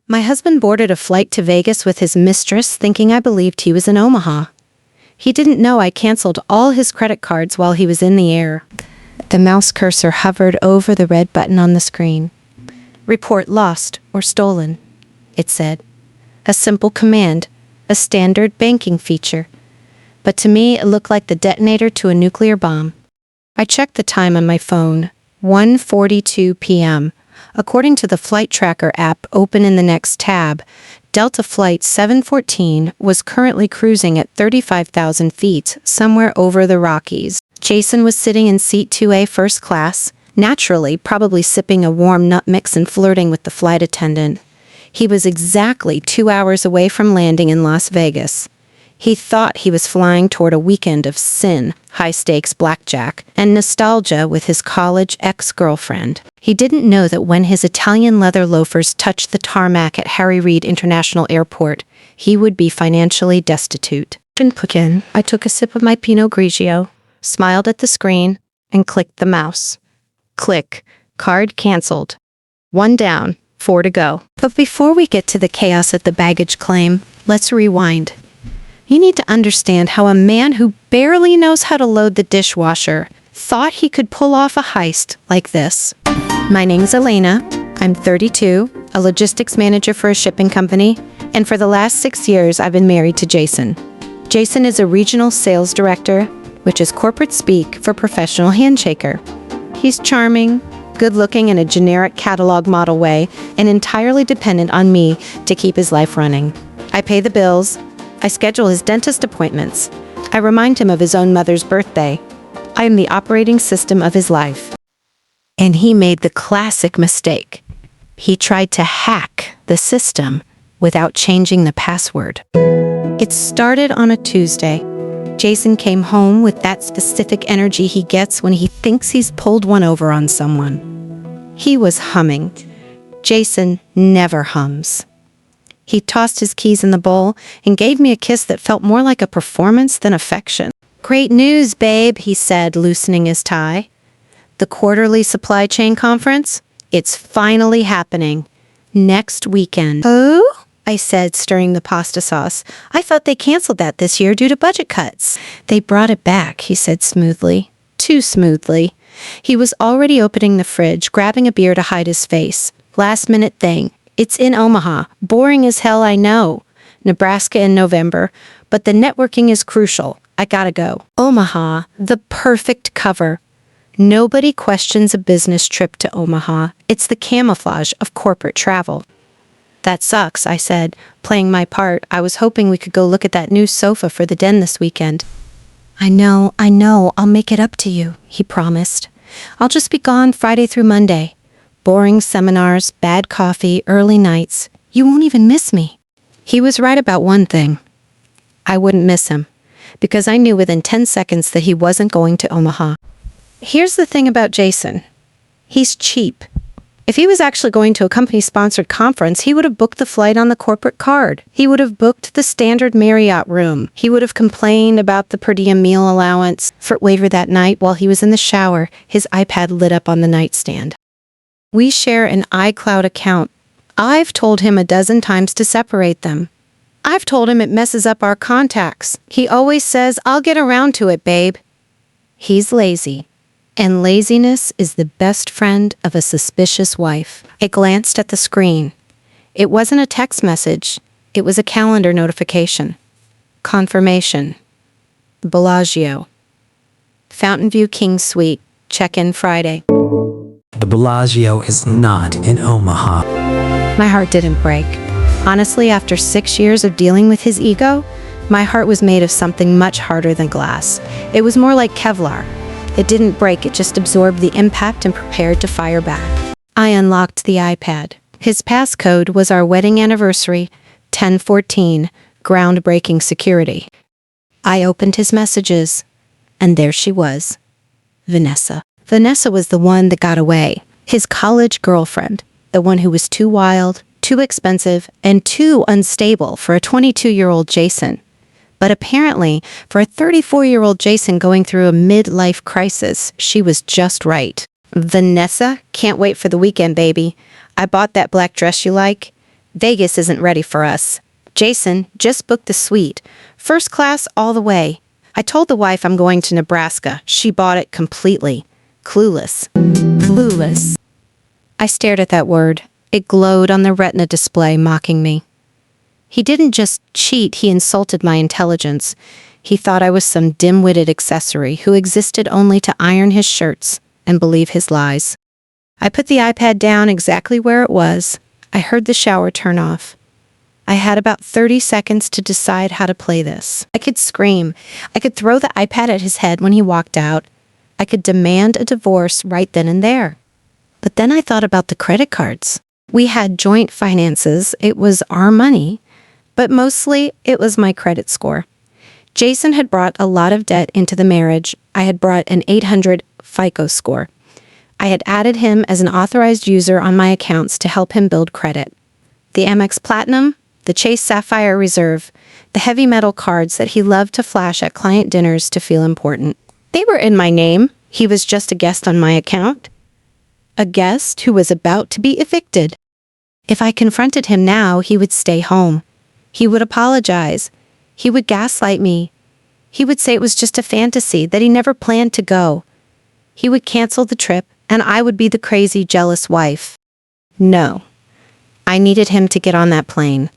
My husband boarded a flight to Vegas with his mistress, thinking I believed he was in Omaha. He didn't know I canceled all his credit cards while he was in the air. The mouse cursor hovered over the red button on the screen. Report lost or stolen, it said. A simple command, a standard banking feature. But to me, it looked like the detonator to a nuclear bomb. I checked the time on my phone, 1:42 p.m. According to the flight tracker app open in the next tab, Delta Flight 714 was currently cruising at 35,000 feet, somewhere over the Rockies. Jason was sitting in seat 2A first class, naturally, probably sipping a warm nut mix and flirting with the flight attendant. He was exactly 2 hours away from landing in Las Vegas. He thought he was flying toward a weekend of sin, high-stakes blackjack, and nostalgia with his college ex-girlfriend. He didn't know that when his Italian leather loafers touched the tarmac at Harry Reid International Airport, he would be financially destitute. I took a sip of my Pinot Grigio, smiled at the screen, and clicked the mouse. Click. Card canceled. 1 down, 4 to go. But before we get to the chaos at the baggage claim, let's rewind. You need to understand how a man who barely knows how to load the dishwasher thought he could pull off a heist like this. My name's Elena. I'm 32, a logistics manager for a shipping company, and for the last 6 years I've been married to Jason. Jason is a regional sales director, which is corporate speak for professional handshaker. He's charming, good-looking in a generic catalog model way, and entirely dependent on me to keep his life running. I pay the bills. I schedule his dentist appointments. I remind him of his own mother's birthday. I am the operating system of his life. And he made the classic mistake. He tried to hack the system without changing the password. It started on a Tuesday. Jason came home with that specific energy he gets when he thinks he's pulled one over on someone. He was humming. Jason never hums. He tossed his keys in the bowl and gave me a kiss that felt more like a performance than affection. "Great news, babe," he said, loosening his tie. "The quarterly supply chain conference? It's finally happening. Next weekend." "Oh?" I said, stirring the pasta sauce. "I thought they canceled that this year due to budget cuts." "They brought it back," he said smoothly. Too smoothly. He was already opening the fridge, grabbing a beer to hide his face. "Last-minute thing. It's in Omaha. Boring as hell, I know. Nebraska in November. But the networking is crucial. I gotta go." Omaha, the perfect cover. Nobody questions a business trip to Omaha. It's the camouflage of corporate travel. "That sucks," I said, playing my part. "I was hoping we could go look at that new sofa for the den this weekend." I know. I'll make it up to you," he promised. "I'll just be gone Friday through Monday. Boring seminars, bad coffee, early nights. You won't even miss me." He was right about one thing. I wouldn't miss him, because I knew within 10 seconds that he wasn't going to Omaha. Here's the thing about Jason. He's cheap. If he was actually going to a company-sponsored conference, he would have booked the flight on the corporate card. He would have booked the standard Marriott room. He would have complained about the per diem meal allowance. Later that night, while he was in the shower, his iPad lit up on the nightstand. We share an iCloud account. I've told him a dozen times to separate them. I've told him it messes up our contacts. He always says, "I'll get around to it, babe." He's lazy. And laziness is the best friend of a suspicious wife. I glanced at the screen. It wasn't a text message. It was a calendar notification. Confirmation. Bellagio. Fountain View King Suite. Check-in Friday. The Bellagio is not in Omaha. My heart didn't break. Honestly, after 6 years of dealing with his ego, my heart was made of something much harder than glass. It was more like Kevlar. It didn't break, it just absorbed the impact and prepared to fire back. I unlocked the iPad. His passcode was our wedding anniversary, 10/14, groundbreaking security. I opened his messages, and there she was, Vanessa. Vanessa was the one that got away, his college girlfriend, the one who was too wild, too expensive, and too unstable for a 22-year-old Jason. But apparently, for a 34-year-old Jason going through a midlife crisis, she was just right. "Vanessa, can't wait for the weekend, baby. I bought that black dress you like. Vegas isn't ready for us. Jason just booked the suite. First class all the way. I told the wife I'm going to Nebraska. She bought it completely. Clueless. Clueless. I stared at that word. It glowed on the retina display, mocking me. He didn't just cheat, he insulted my intelligence. He thought I was some dim-witted accessory who existed only to iron his shirts and believe his lies. I put the iPad down exactly where it was. I heard the shower turn off. I had about 30 seconds to decide how to play this. I could scream. I could throw the iPad at his head when he walked out. I could demand a divorce right then and there. But then I thought about the credit cards. We had joint finances. It was our money. But mostly, it was my credit score. Jason had brought a lot of debt into the marriage. I had brought an 800 FICO score. I had added him as an authorized user on my accounts to help him build credit. The Amex Platinum, the Chase Sapphire Reserve, the heavy metal cards that he loved to flash at client dinners to feel important. They were in my name. He was just a guest on my account. A guest who was about to be evicted. If I confronted him now, he would stay home. He would apologize. He would gaslight me. He would say it was just a fantasy, that he never planned to go. He would cancel the trip, and I would be the crazy, jealous wife. No. I needed him to get on that plane.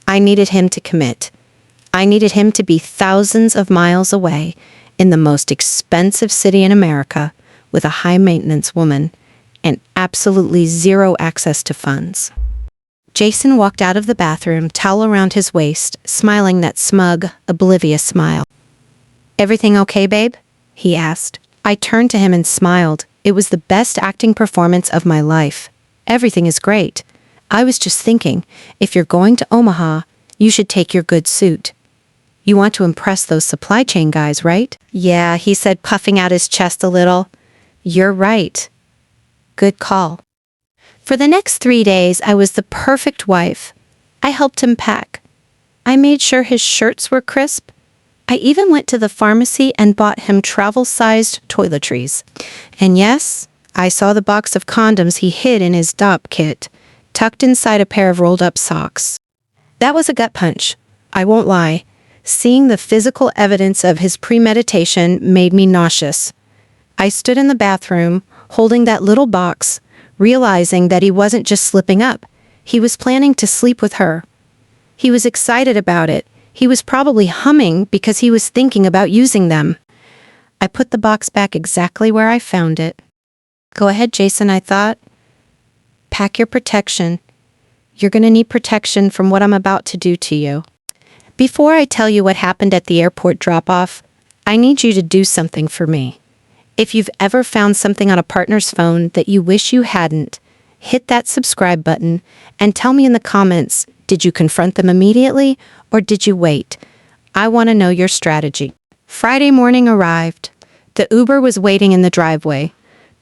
I needed him to commit. I needed him to be thousands of miles away in the most expensive city in America with a high-maintenance woman and absolutely zero access to funds. Jason walked out of the bathroom, towel around his waist, smiling that smug, oblivious smile. "Everything okay, babe?" he asked. I turned to him and smiled. It was the best acting performance of my life. "Everything is great. I was just thinking, if you're going to Omaha, you should take your good suit. You want to impress those supply chain guys, right?" "Yeah," he said, puffing out his chest a little. "You're right. Good call." For the next 3 days, I was the perfect wife. I helped him pack. I made sure his shirts were crisp. I even went to the pharmacy and bought him travel-sized toiletries. And yes, I saw the box of condoms he hid in his DOP kit, tucked inside a pair of rolled-up socks. That was a gut punch. I won't lie. Seeing the physical evidence of his premeditation made me nauseous. I stood in the bathroom, holding that little box, realizing that he wasn't just slipping up. He was planning to sleep with her. He was excited about it. He was probably humming because he was thinking about using them. I put the box back exactly where I found it. "Go ahead, Jason," I thought. "Pack your protection. You're going to need protection from what I'm about to do to you." Before I tell you what happened at the airport drop-off, I need you to do something for me. If you've ever found something on a partner's phone that you wish you hadn't, hit that subscribe button and tell me in the comments, did you confront them immediately or did you wait? I want to know your strategy. Friday morning arrived. The Uber was waiting in the driveway.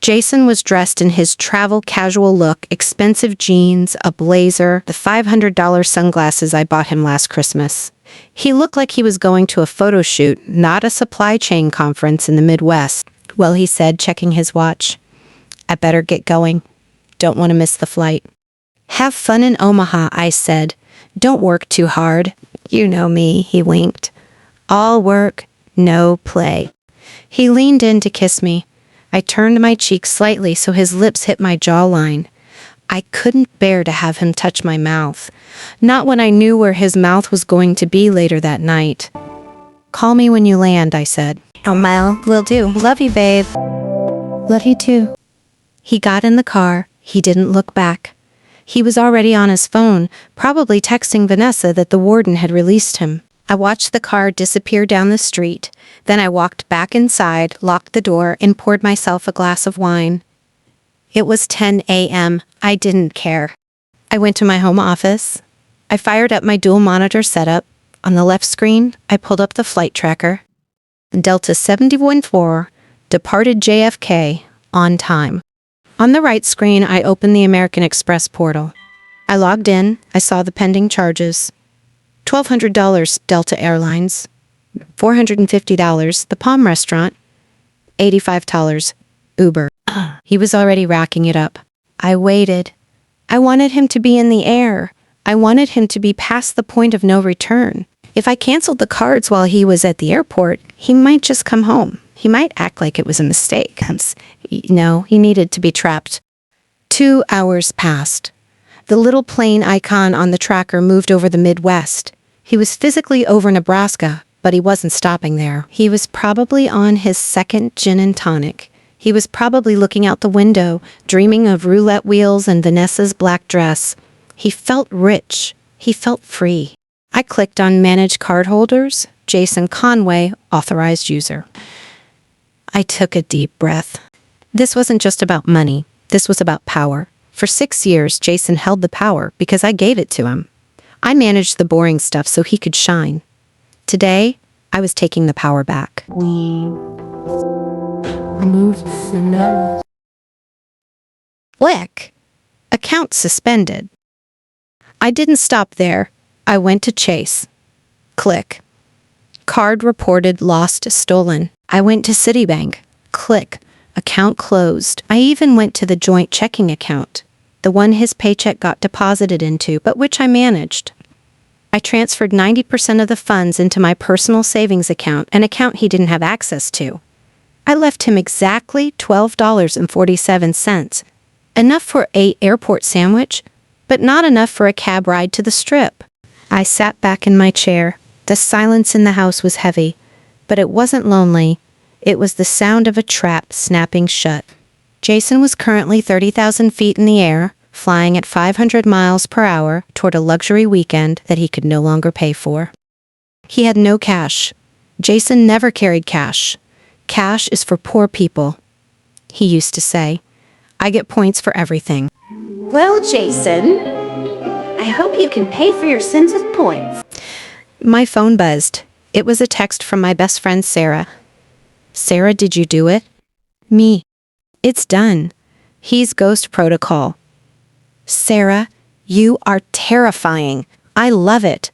Jason was dressed in his travel casual look, expensive jeans, a blazer, the $500 sunglasses I bought him last Christmas. He looked like he was going to a photo shoot, not a supply chain conference in the Midwest. "Well," he said, checking his watch, "I better get going. Don't want to miss the flight." "Have fun in Omaha," I said. "Don't work too hard." "You know me," he winked. "All work, no play." He leaned in to kiss me. I turned my cheek slightly so his lips hit my jawline. I couldn't bear to have him touch my mouth. Not when I knew where his mouth was going to be later that night. "Call me when you land," I said. "Oh, Mel, will do. Love you, babe." "Love you too." He got in the car. He didn't look back. He was already on his phone, probably texting Vanessa that the warden had released him. I watched the car disappear down the street. Then I walked back inside, locked the door, and poured myself a glass of wine. It was 10 a.m. I didn't care. I went to my home office. I fired up my dual monitor setup. On the left screen, I pulled up the flight tracker. Delta 714, departed JFK, on time. On the right screen, I opened the American Express portal. I logged in. I saw the pending charges. $1,200 Delta Airlines, $450 the Palm Restaurant, $85 Uber. He was already racking it up. I waited. I wanted him to be in the air. I wanted him to be past the point of no return. If I canceled the cards while he was at the airport, he might just come home. He might act like it was a mistake. No, he needed to be trapped. 2 hours passed. The little plane icon on the tracker moved over the Midwest. He was physically over Nebraska, but he wasn't stopping there. He was probably on his second gin and tonic. He was probably looking out the window, dreaming of roulette wheels and Vanessa's black dress. He felt rich. He felt free. I clicked on Manage Cardholders, Jason Conway, authorized user. I took a deep breath. This wasn't just about money. This was about power. For 6 years, Jason held the power because I gave it to him. I managed the boring stuff so he could shine. Today, I was taking the power back. We removed the note. Click. Account suspended. I didn't stop there. I went to Chase. Click. Card reported lost, stolen. I went to Citibank. Click. Account closed. I even went to the joint checking account, the one his paycheck got deposited into, but which I managed. I transferred 90% of the funds into my personal savings account, an account he didn't have access to. I left him exactly $12.47, enough for an airport sandwich, but not enough for a cab ride to the Strip. I sat back in my chair. The silence in the house was heavy, but it wasn't lonely. It was the sound of a trap snapping shut. Jason was currently 30,000 feet in the air, flying at 500 miles per hour toward a luxury weekend that he could no longer pay for. He had no cash. Jason never carried cash. Cash is for poor people. He used to say, I get points for everything. Well, Jason, I hope you can pay for your sins with points. My phone buzzed. It was a text from my best friend, Sarah. Sarah, did you do it? Me. It's done. He's Ghost Protocol. Sarah, you are terrifying. I love it.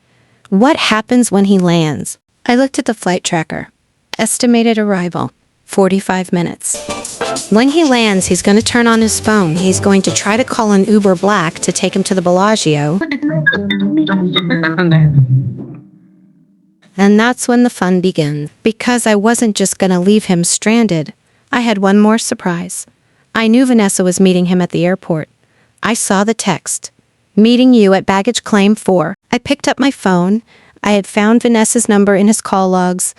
What happens when he lands? I looked at the flight tracker. Estimated arrival, 45 minutes. When he lands, he's going to turn on his phone. He's going to try to call an Uber Black to take him to the Bellagio. And that's when the fun begins. Because I wasn't just going to leave him stranded. I had one more surprise. I knew Vanessa was meeting him at the airport. I saw the text. Meeting you at baggage claim 4. I picked up my phone. I had found Vanessa's number in his call logs.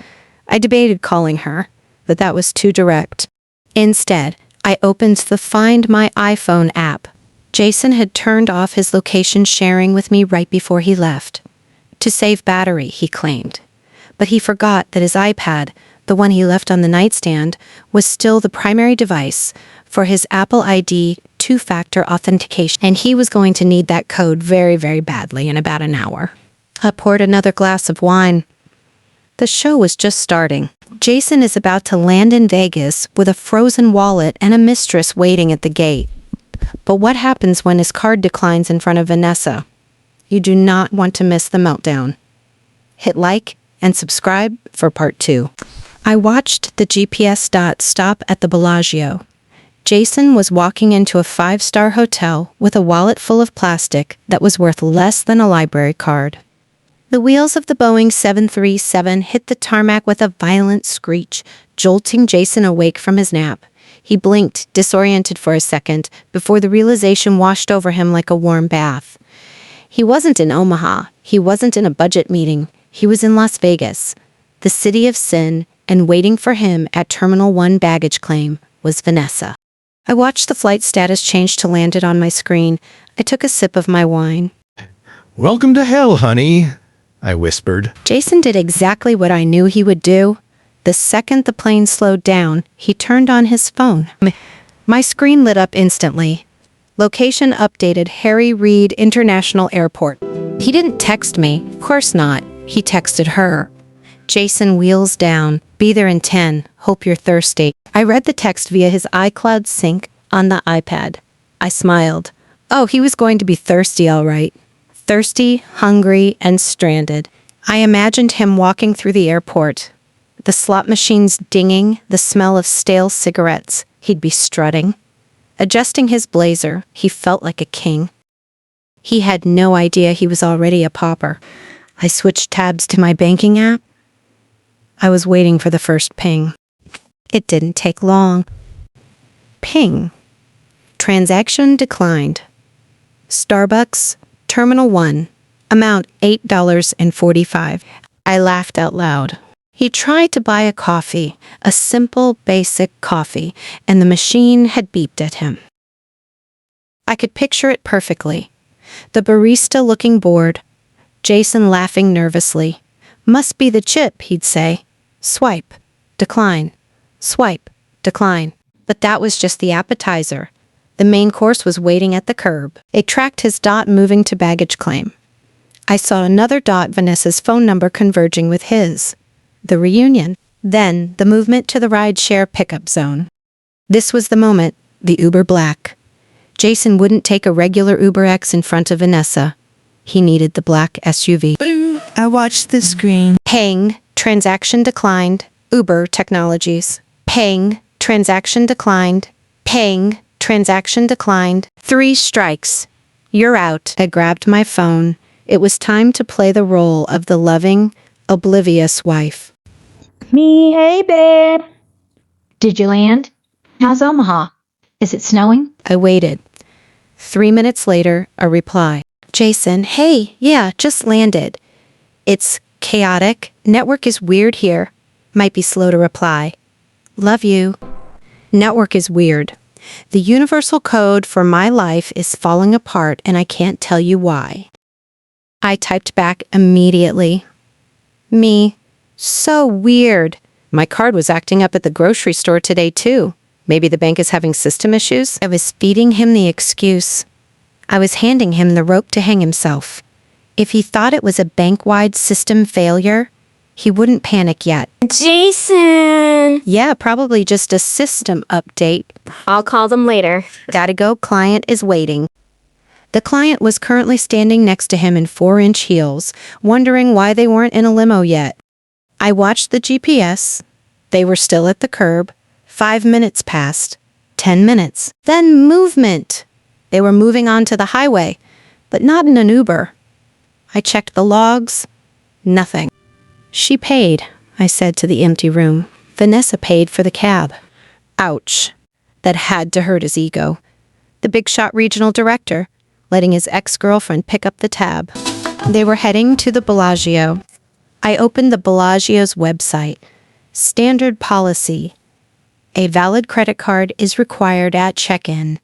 I debated calling her, but that was too direct. Instead, I opened the Find My iPhone app. Jason had turned off his location sharing with me right before he left. To save battery, he claimed. But he forgot that his iPad, the one he left on the nightstand, was still the primary device for his Apple ID two-factor authentication, and he was going to need that code very, very badly in about an hour. I poured another glass of wine. The show was just starting. Jason is about to land in Vegas with a frozen wallet and a mistress waiting at the gate. But what happens when his card declines in front of Vanessa? You do not want to miss the meltdown. Hit like and subscribe for part 2. I watched the GPS dot stop at the Bellagio. Jason was walking into a 5-star hotel with a wallet full of plastic that was worth less than a library card. The wheels of the Boeing 737 hit the tarmac with a violent screech, jolting Jason awake from his nap. He blinked, disoriented for a second, before the realization washed over him like a warm bath. He wasn't in Omaha. He wasn't in a budget meeting. He was in Las Vegas, the city of sin, and waiting for him at Terminal 1 baggage claim was Vanessa. I watched the flight status change to landed on my screen. I took a sip of my wine. Welcome to hell, honey, I whispered. Jason did exactly what I knew he would do. The second the plane slowed down, he turned on his phone. My screen lit up instantly. Location updated, Harry Reid International Airport. He didn't text me. Of course not. He texted her. Jason, wheels down. Be there in 10. Hope you're thirsty. I read the text via his iCloud sync on the iPad. I smiled. Oh, he was going to be thirsty, all right. Thirsty, hungry, and stranded. I imagined him walking through the airport. The slot machines dinging, the smell of stale cigarettes. He'd be strutting. Adjusting his blazer, he felt like a king. He had no idea he was already a pauper. I switched tabs to my banking app. I was waiting for the first ping. It didn't take long. Ping. Transaction declined. Starbucks, Terminal 1. Amount $8.45. I laughed out loud. He tried to buy a coffee, a simple, basic coffee, and the machine had beeped at him. I could picture it perfectly. The barista looking bored, Jason laughing nervously. Must be the chip, he'd say. Swipe, decline, swipe, decline. But that was just the appetizer. The main course was waiting at the curb. It tracked his dot moving to baggage claim. I saw another dot, Vanessa's phone number converging with his. The reunion. Then the movement to the rideshare pickup zone. This was the moment, the Uber Black. Jason wouldn't take a regular Uber X in front of Vanessa. He needed the black SUV. I watched the screen. Ping, transaction declined. Uber Technologies. Ping, transaction declined. Ping, transaction declined. 3 strikes. You're out. I grabbed my phone. It was time to play the role of the loving, oblivious wife. Me, hey babe. Did you land? How's Omaha? Is it snowing? I waited. 3 minutes later, a reply. Jason, hey, yeah, just landed. It's chaotic. Network is weird here. Might be slow to reply. Love you. Network is weird. The universal code for my life is falling apart and I can't tell you why. I typed back immediately. Me. So weird. My card was acting up at the grocery store today too. Maybe the bank is having system issues? I was feeding him the excuse. I was handing him the rope to hang himself. If he thought it was a bank-wide system failure, he wouldn't panic yet. Jason! Yeah, probably just a system update. I'll call them later. Gotta go, client is waiting. The client was currently standing next to him in 4-inch heels, wondering why they weren't in a limo yet. I watched the GPS. They were still at the curb. 5 minutes passed. 10 minutes. Then movement. They were moving onto the highway, but not in an Uber. I checked the logs. Nothing. She paid, I said to the empty room. Vanessa paid for the cab. Ouch. That had to hurt his ego. The big shot regional director, letting his ex-girlfriend pick up the tab. They were heading to the Bellagio. I opened the Bellagio's website. Standard policy. A valid credit card is required at check-in.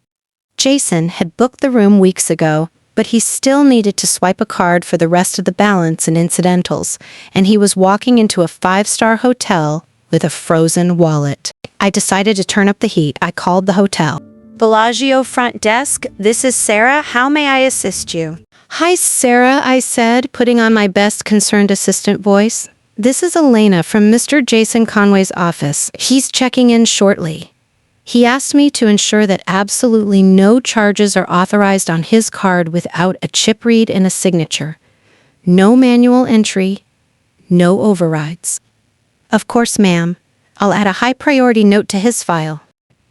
Jason had booked the room weeks ago, but he still needed to swipe a card for the rest of the balance and incidentals, and he was walking into a 5-star hotel with a frozen wallet. I decided to turn up the heat. I called the hotel. Bellagio front desk, this is Sarah. How may I assist you? Hi, Sarah, I said, putting on my best concerned assistant voice. This is Elena from Mr. Jason Conway's office. He's checking in shortly. He asked me to ensure that absolutely no charges are authorized on his card without a chip read and a signature. No manual entry, no overrides. Of course, ma'am. I'll add a high priority note to his file.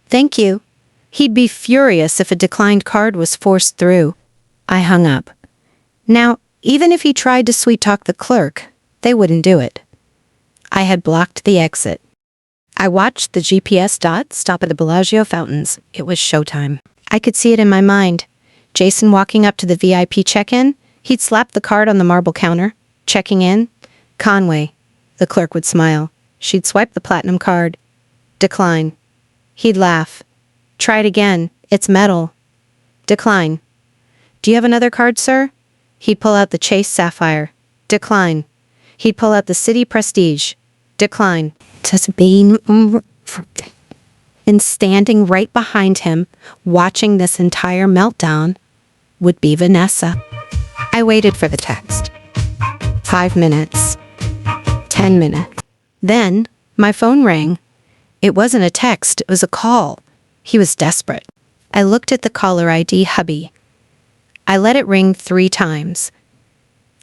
Thank you. He'd be furious if a declined card was forced through. I hung up. Now, even if he tried to sweet-talk the clerk, they wouldn't do it. I had blocked the exit. I watched the GPS dot stop at the Bellagio fountains. It was showtime. I could see it in my mind. Jason walking up to the VIP check-in. He'd slap the card on the marble counter. Checking in. Conway. The clerk would smile. She'd swipe the platinum card. Decline. He'd laugh. Try it again. It's metal. Decline. Do you have another card, sir? He'd pull out the Chase Sapphire. Decline. He'd pull out the City Prestige. Decline. And standing right behind him, watching this entire meltdown, would be Vanessa. I waited for the text. 5 minutes. 10 minutes. Then, my phone rang. It wasn't a text, it was a call. He was desperate. I looked at the caller ID hubby. I let it ring 3 times.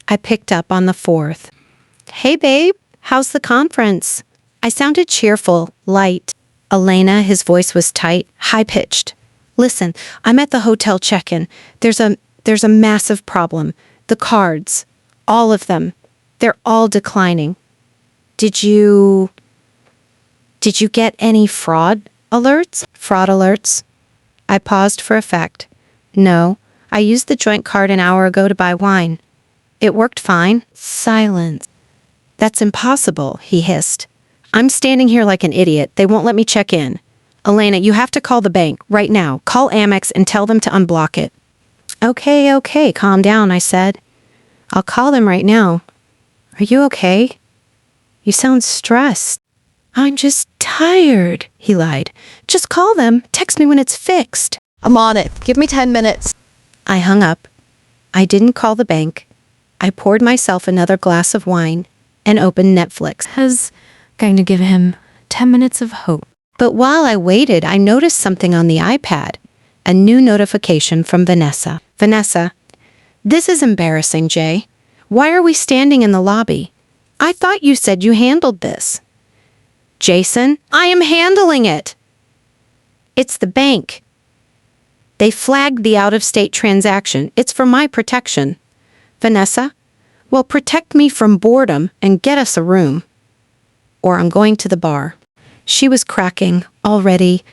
I picked up on the 4th. Hey, babe, how's the conference? I sounded cheerful, light. Elena, his voice was tight, high-pitched. Listen, I'm at the hotel check-in. There's a there's a massive problem. The cards, all of them, they're all declining. Did you get any fraud alerts? Fraud alerts? I paused for effect. No, I used the joint card an hour ago to buy wine. It worked fine. Silence. That's impossible, he hissed. I'm standing here like an idiot. They won't let me check in. Elena, you have to call the bank right now. Call Amex and tell them to unblock it. Okay, calm down, I said. I'll call them right now. Are you okay? You sound stressed. I'm just tired, he lied. Just call them. Text me when it's fixed. I'm on it. Give me 10 minutes. I hung up. I didn't call the bank. I poured myself another glass of wine and opened Netflix. I was going to give him 10 minutes of hope. But while I waited, I noticed something on the iPad. A new notification from Vanessa. Vanessa, this is embarrassing, Jay. Why are we standing in the lobby? I thought you said you handled this. Jason, I am handling it. It's the bank. They flagged the out-of-state transaction. It's for my protection. Vanessa, well, protect me from boredom and get us a room. Or I'm going to the bar. She was cracking already.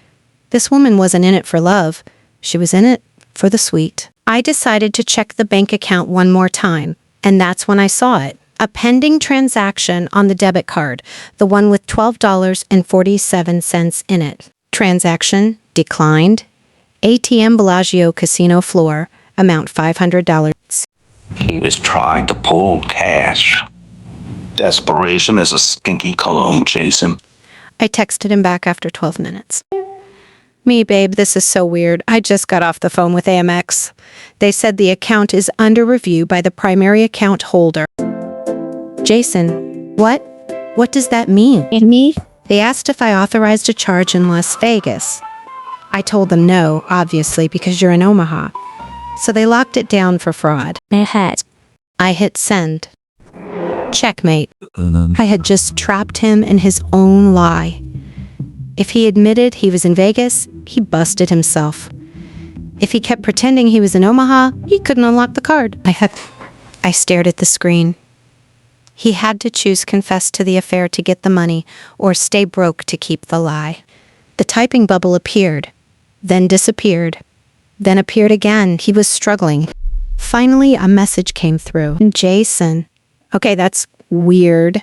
This woman wasn't in it for love. She was in it for the sweet. I decided to check the bank account one more time, and that's when I saw it. A pending transaction on the debit card, the one with $12.47 in it. Transaction declined. ATM Bellagio casino floor, amount $500. He was trying to pull cash. Desperation is a stinky cologne, Jason. I texted him back after 12 minutes. Me, babe, this is so weird. I just got off the phone with Amex. They said the account is under review by the primary account holder. Jason, what? What does that mean? Me? They asked if I authorized a charge in Las Vegas. I told them no, obviously, because you're in Omaha. So they locked it down for fraud. I hit send. Checkmate. I had just trapped him in his own lie. If he admitted he was in Vegas, he busted himself. If he kept pretending he was in Omaha, he couldn't unlock the card. I stared at the screen. He had to choose confess to the affair to get the money or stay broke to keep the lie. The typing bubble appeared, then disappeared, then appeared again. He was struggling. Finally, a message came through. Jason. Okay, that's weird.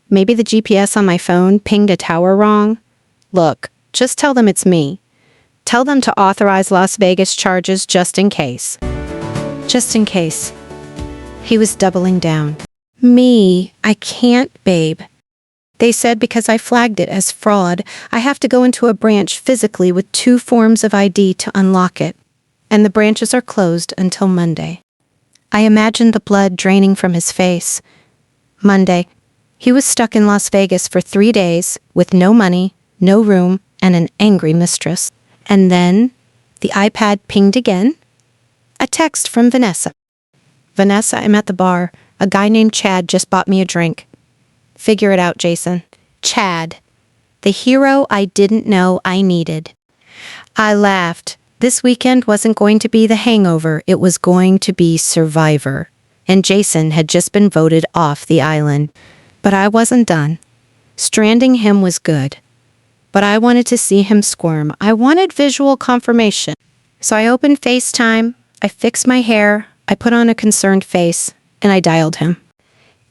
Maybe the GPS on my phone pinged a tower wrong. Look, just tell them it's me. Tell them to authorize Las Vegas charges just in case. Just in case. He was doubling down. Me, I can't, babe. They said because I flagged it as fraud, I have to go into a branch physically with 2 forms of ID to unlock it. And the branches are closed until Monday. I imagined the blood draining from his face. Monday. He was stuck in Las Vegas for 3 days with no money, no room, and an angry mistress. And then the iPad pinged again. A text from Vanessa. Vanessa, I'm at the bar. A guy named Chad just bought me a drink. Figure it out, Jason. Chad. The hero I didn't know I needed. I laughed. This weekend wasn't going to be The Hangover. It was going to be Survivor. And Jason had just been voted off the island. But I wasn't done. Stranding him was good. But I wanted to see him squirm. I wanted visual confirmation. So I opened FaceTime, I fixed my hair, I put on a concerned face, and I dialed him.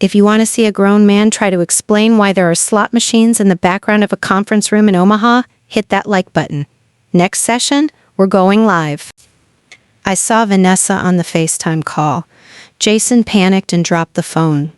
If you want to see a grown man try to explain why there are slot machines in the background of a conference room in Omaha, hit that like button. Next session, we're going live. I saw Vanessa on the FaceTime call. Jason panicked and dropped the phone.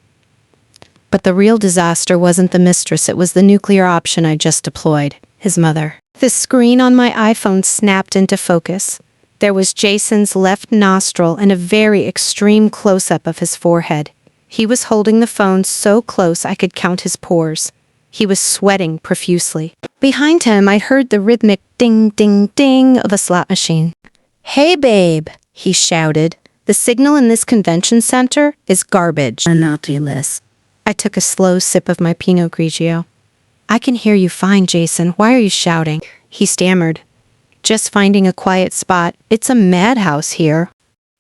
But the real disaster wasn't the mistress, it was the nuclear option I just deployed, his mother. The screen on my iPhone snapped into focus. There was Jason's left nostril and a very extreme close-up of his forehead. He was holding the phone so close I could count his pores. He was sweating profusely. Behind him, I heard the rhythmic ding, ding, ding of a slot machine. Hey, babe, he shouted. The signal in this convention center is garbage. Naughty-less. I took a slow sip of my Pinot Grigio. I can hear you fine, Jason. Why are you shouting? He stammered. Just finding a quiet spot. It's a madhouse here.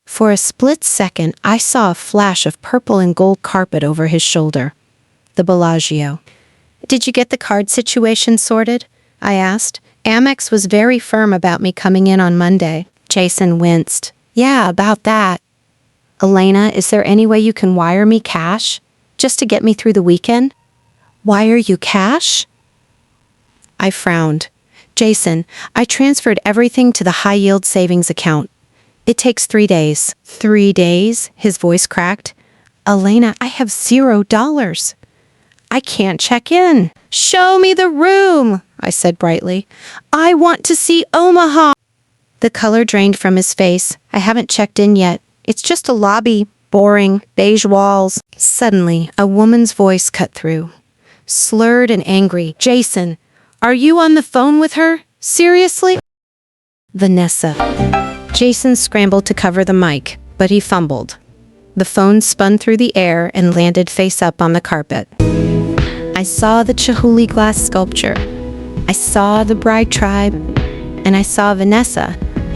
For a split second, I saw a flash of purple and gold carpet over his shoulder. The Bellagio. Did you get the card situation sorted? I asked. Amex was very firm about me coming in on Monday. Jason winced. Yeah, about that. Elena, is there any way you can wire me cash? Just to get me through the weekend? Wire you cash? I frowned. Jason, I transferred everything to the high-yield savings account. It takes 3 days. 3 days? His voice cracked. Elena, I have $0. I can't check in. Show me the room, I said brightly. I want to see Omaha. The color drained from his face. I haven't checked in yet. It's just a lobby. Boring. Beige walls. Suddenly, a woman's voice cut through. Slurred and angry. Jason, are you on the phone with her? Seriously? Vanessa. Jason scrambled to cover the mic, but he fumbled. The phone spun through the air and landed face up on the carpet. I saw the Chihuly glass sculpture. I saw the bride tribe. And I saw Vanessa,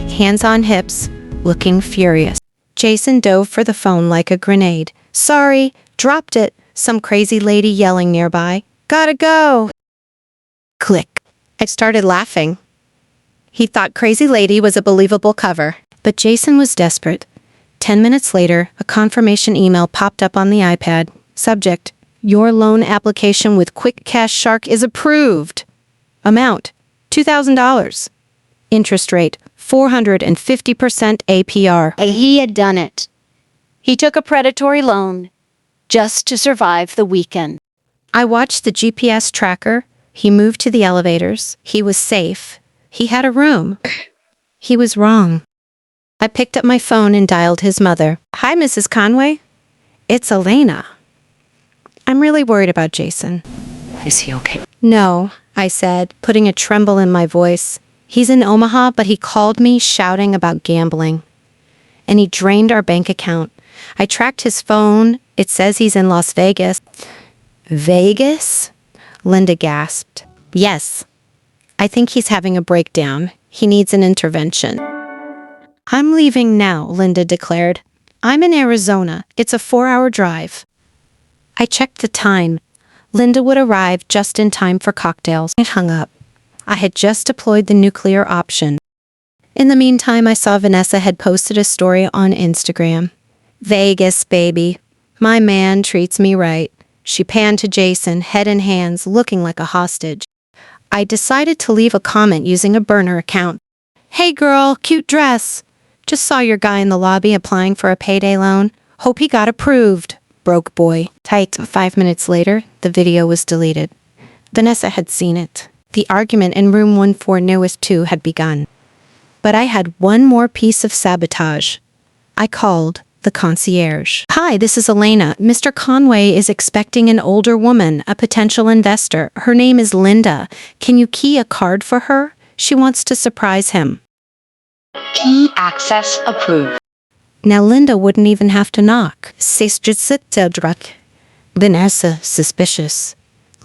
hands on hips, looking furious. Jason dove for the phone like a grenade. Sorry, dropped it. Some crazy lady yelling nearby. Gotta go. Click. I started laughing. He thought Crazy Lady was a believable cover, but Jason was desperate. 10 minutes later, a confirmation email popped up on the iPad. Subject, your loan application with Quick Cash Shark is approved. Amount, $2,000. Interest rate, 450% APR. He had done it. He took a predatory loan just to survive the weekend. I watched the GPS tracker. He moved to the elevators. He was safe. He had a room. He was wrong. I picked up my phone and dialed his mother. Hi, Mrs. Conway. It's Elena. I'm really worried about Jason. Is he okay? No, I said, putting a tremble in my voice. He's in Omaha, but he called me shouting about gambling. And he drained our bank account. I tracked his phone. It says he's in Las Vegas. Vegas? Linda gasped. Yes. I think he's having a breakdown. He needs an intervention. I'm leaving now, Linda declared. I'm in Arizona. It's a 4-hour drive. I checked the time. Linda would arrive just in time for cocktails. I hung up. I had just deployed the nuclear option. In the meantime, I saw Vanessa had posted a story on Instagram. Vegas, baby. My man treats me right. She panned to Jason, head in hands, looking like a hostage. I decided to leave a comment using a burner account. Hey girl, cute dress. Just saw your guy in the lobby applying for a payday loan. Hope he got approved. Broke boy. Tight. 5 minutes later, the video was deleted. Vanessa had seen it. The argument in room 149-2 had begun. But I had one more piece of sabotage. I called the concierge. Hi, this is Elena. Mr. Conway is expecting an older woman, a potential investor. Her name is Linda. Can you key a card for her? She wants to surprise him. Key access approved. Now Linda wouldn't even have to knock. Vanessa, suspicious.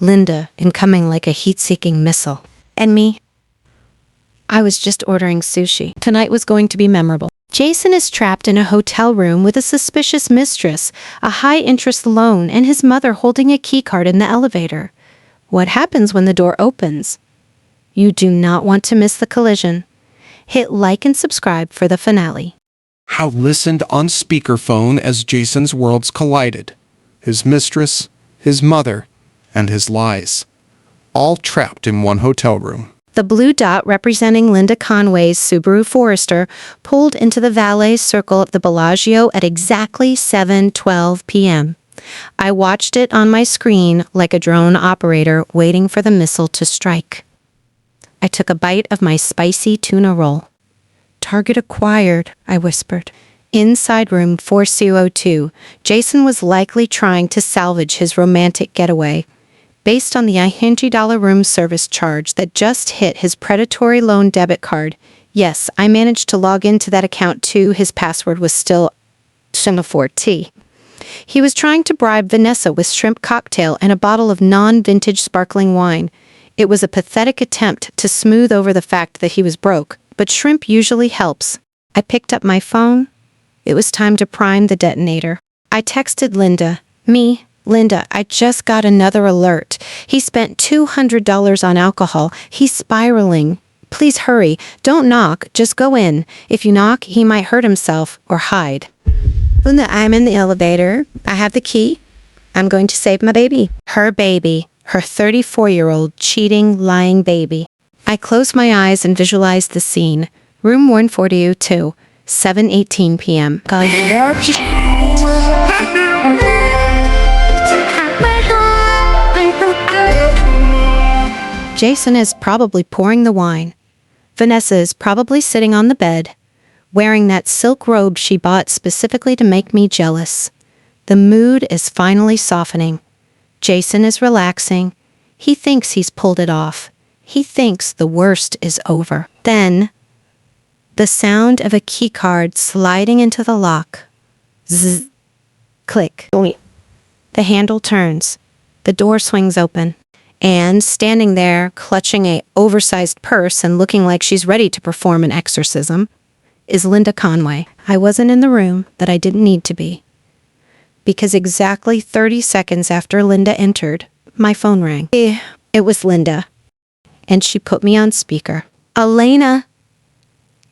Linda, incoming like a heat-seeking missile. And me? I was just ordering sushi. Tonight was going to be memorable. Jason is trapped in a hotel room with a suspicious mistress, a high-interest loan, and his mother holding a keycard in the elevator. What happens when the door opens? You do not want to miss the collision. Hit like and subscribe for the finale. How listened on speakerphone as Jason's worlds collided. His mistress, his mother, and his lies. All trapped in one hotel room. The blue dot representing Linda Conway's Subaru Forester pulled into the valet circle at the Bellagio at exactly 7:12 p.m. I watched it on my screen like a drone operator waiting for the missile to strike. I took a bite of my spicy tuna roll. Target acquired, I whispered. Inside room 402, Jason was likely trying to salvage his romantic getaway. Based on the $100 room service charge that just hit his predatory loan debit card, yes, I managed to log into that account too. His password was still Semaphore-T. He was trying to bribe Vanessa with shrimp cocktail and a bottle of non-vintage sparkling wine. It was a pathetic attempt to smooth over the fact that he was broke, but shrimp usually helps. I picked up my phone. It was time to prime the detonator. I texted Linda. Linda, I just got another alert. He spent $200 on alcohol. He's spiraling. Please hurry. Don't knock. Just go in. If you knock, he might hurt himself or hide. Linda, I'm in the elevator. I have the key. I'm going to save my baby. Her baby. Her 34-year-old cheating, lying baby. I closed my eyes and visualized the scene. Room 142, 7:18 p.m. Jason is probably pouring the wine. Vanessa is probably sitting on the bed, wearing that silk robe she bought specifically to make me jealous. The mood is finally softening. Jason is relaxing. He thinks he's pulled it off. He thinks the worst is over. Then, the sound of a keycard sliding into the lock. Zzz. Click. The handle turns. The door swings open. And standing there, clutching a oversized purse and looking like she's ready to perform an exorcism, is Linda Conway. I wasn't in the room that I didn't need to be. Because exactly 30 seconds after Linda entered, my phone rang. It was Linda. And she put me on speaker. Elena!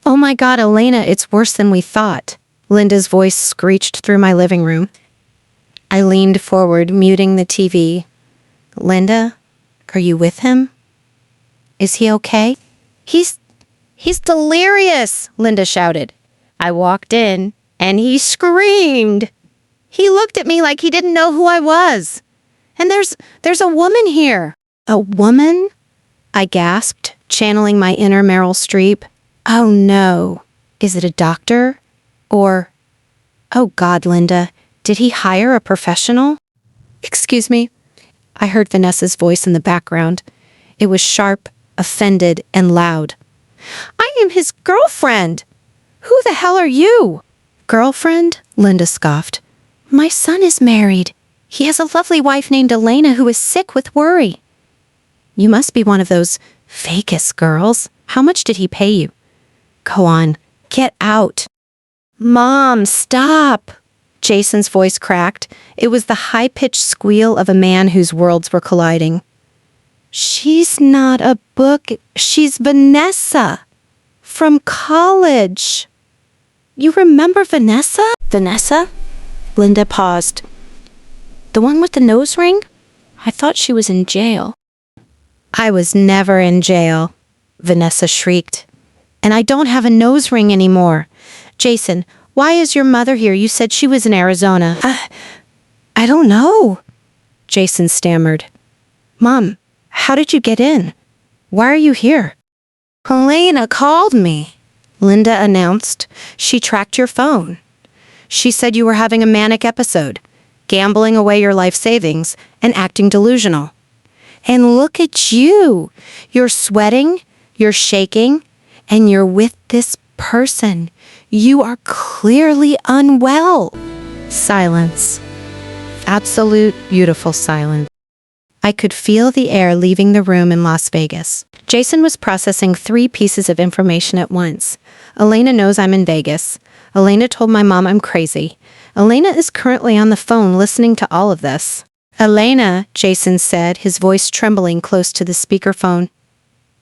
Oh my God, Elena, it's worse than we thought. Linda's voice screeched through my living room. I leaned forward, muting the TV. Linda, are you with him? Is he okay? He's delirious, Linda shouted. I walked in, and he screamed. He looked at me like he didn't know who I was. And there's a woman here. A woman? I gasped, channeling my inner Meryl Streep. Oh no. Is it a doctor? Or, oh God, Linda, did he hire a professional? Excuse me. I heard Vanessa's voice in the background. It was sharp, offended, and loud. I am his girlfriend. Who the hell are you? Girlfriend? Linda scoffed. My son is married. He has a lovely wife named Elena who is sick with worry. You must be one of those Vegas girls. How much did he pay you? Go on, get out. Mom, stop. Jason's voice cracked. It was the high-pitched squeal of a man whose worlds were colliding. She's not a book. She's Vanessa. From college. You remember Vanessa? Vanessa? Linda paused. The one with the nose ring? I thought she was in jail. I was never in jail, Vanessa shrieked. And I don't have a nose ring anymore. Jason, why is your mother here? You said she was in Arizona. I don't know, Jason stammered. Mom, how did you get in? Why are you here? Elena called me, Linda announced. She tracked your phone. She said you were having a manic episode, gambling away your life savings and acting delusional. And look at you. You're sweating, you're shaking, and you're with this person. You are clearly unwell. Silence. Absolute beautiful silence. I could feel the air leaving the room in Las Vegas. Jason was processing 3 pieces of information at once. Elena knows I'm in Vegas. Elena told my mom I'm crazy. Elena is currently on the phone listening to all of this. Elena, Jason said, his voice trembling close to the speakerphone.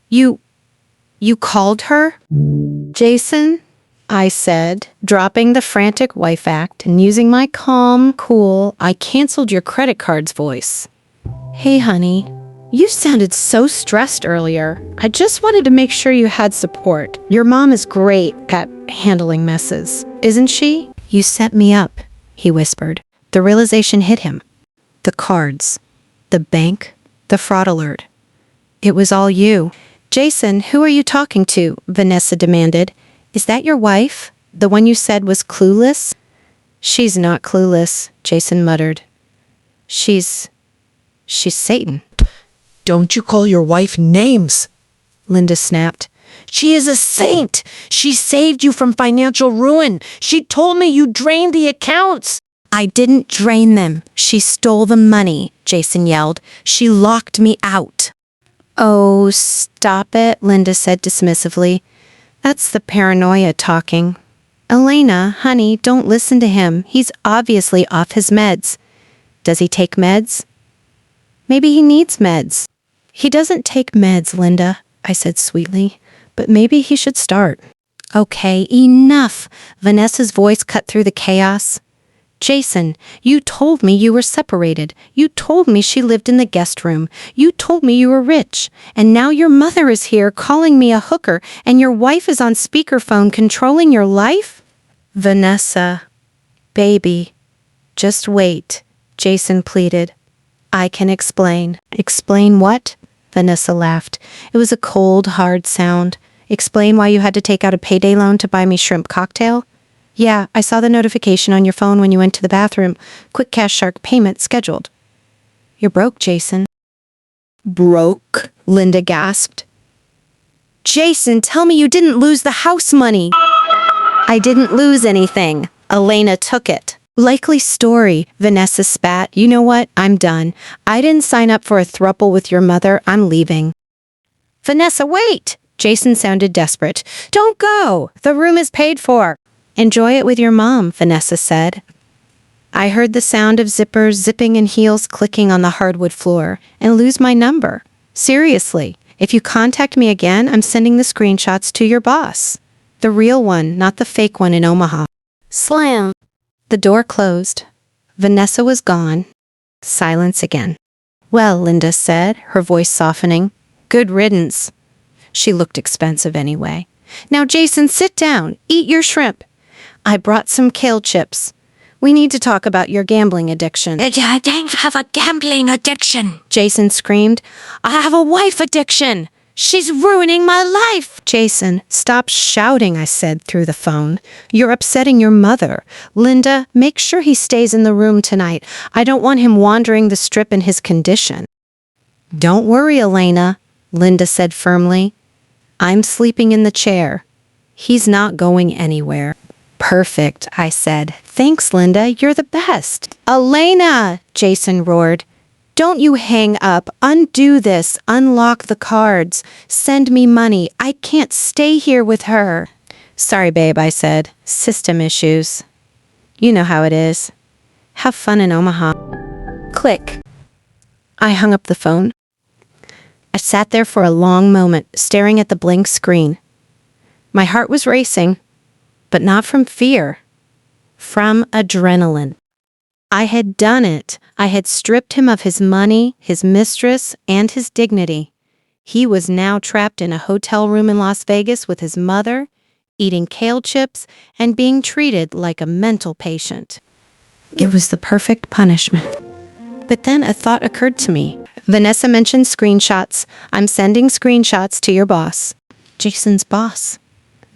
You called her? Jason, I said, dropping the frantic wife act and using my calm, cool, I canceled your credit cards voice. Hey, honey, you sounded so stressed earlier. I just wanted to make sure you had support. Your mom is great at handling messes, isn't she? You set me up, he whispered. The realization hit him. The cards, the bank, the fraud alert. It was all you. Jason, who are you talking to? Vanessa demanded. Is that your wife? The one you said was clueless? She's not clueless, Jason muttered. She's Satan. Don't you call your wife names, Linda snapped. She is a saint. She saved you from financial ruin. She told me you drained the accounts. I didn't drain them. She stole the money, Jason yelled. She locked me out. Oh, stop it, Linda said dismissively. That's the paranoia talking. Elena, honey, don't listen to him. He's obviously off his meds. Does he take meds? Maybe he needs meds. He doesn't take meds, Linda, I said sweetly, but maybe he should start. Okay, enough. Vanessa's voice cut through the chaos. Jason, you told me you were separated. You told me she lived in the guest room. You told me you were rich. And now your mother is here calling me a hooker, and your wife is on speakerphone controlling your life? Vanessa, baby, just wait, Jason pleaded. I can explain. Explain what? Vanessa laughed. It was a cold, hard sound. Explain why you had to take out a payday loan to buy me shrimp cocktail? Yeah, I saw the notification on your phone when you went to the bathroom. Quick cash shark payment scheduled. You're broke, Jason. Broke? Linda gasped. Jason, tell me you didn't lose the house money. I didn't lose anything. Elena took it. Likely story, Vanessa spat. You know what? I'm done. I didn't sign up for a throuple with your mother. I'm leaving. Vanessa, wait! Jason sounded desperate. Don't go! The room is paid for. Enjoy it with your mom, Vanessa said. I heard the sound of zippers zipping and heels clicking on the hardwood floor and lose my number. Seriously, if you contact me again, I'm sending the screenshots to your boss. The real one, not the fake one in Omaha. Slam! The door closed. Vanessa was gone. Silence again. Well, Linda said, her voice softening. Good riddance. She looked expensive anyway. Now, Jason, sit down. Eat your shrimp. I brought some kale chips. We need to talk about your gambling addiction. I don't have a gambling addiction. Jason screamed. I have a wife addiction. She's ruining my life. Jason, stop shouting, I said through the phone. You're upsetting your mother. Linda, make sure he stays in the room tonight. I don't want him wandering the strip in his condition. Don't worry, Elena, Linda said firmly. I'm sleeping in the chair. He's not going anywhere. Perfect, I said. Thanks, Linda. You're the best. Elena, Jason roared. Don't you hang up. Undo this. Unlock the cards. Send me money. I can't stay here with her. Sorry, babe, I said. System issues. You know how it is. Have fun in Omaha. Click. I hung up the phone. I sat there for a long moment, staring at the blank screen. My heart was racing, but not from fear, from adrenaline. I had done it. I had stripped him of his money, his mistress, and his dignity. He was now trapped in a hotel room in Las Vegas with his mother, eating kale chips, and being treated like a mental patient. It was the perfect punishment. But then a thought occurred to me. Vanessa mentioned screenshots. I'm sending screenshots to your boss. Jason's boss.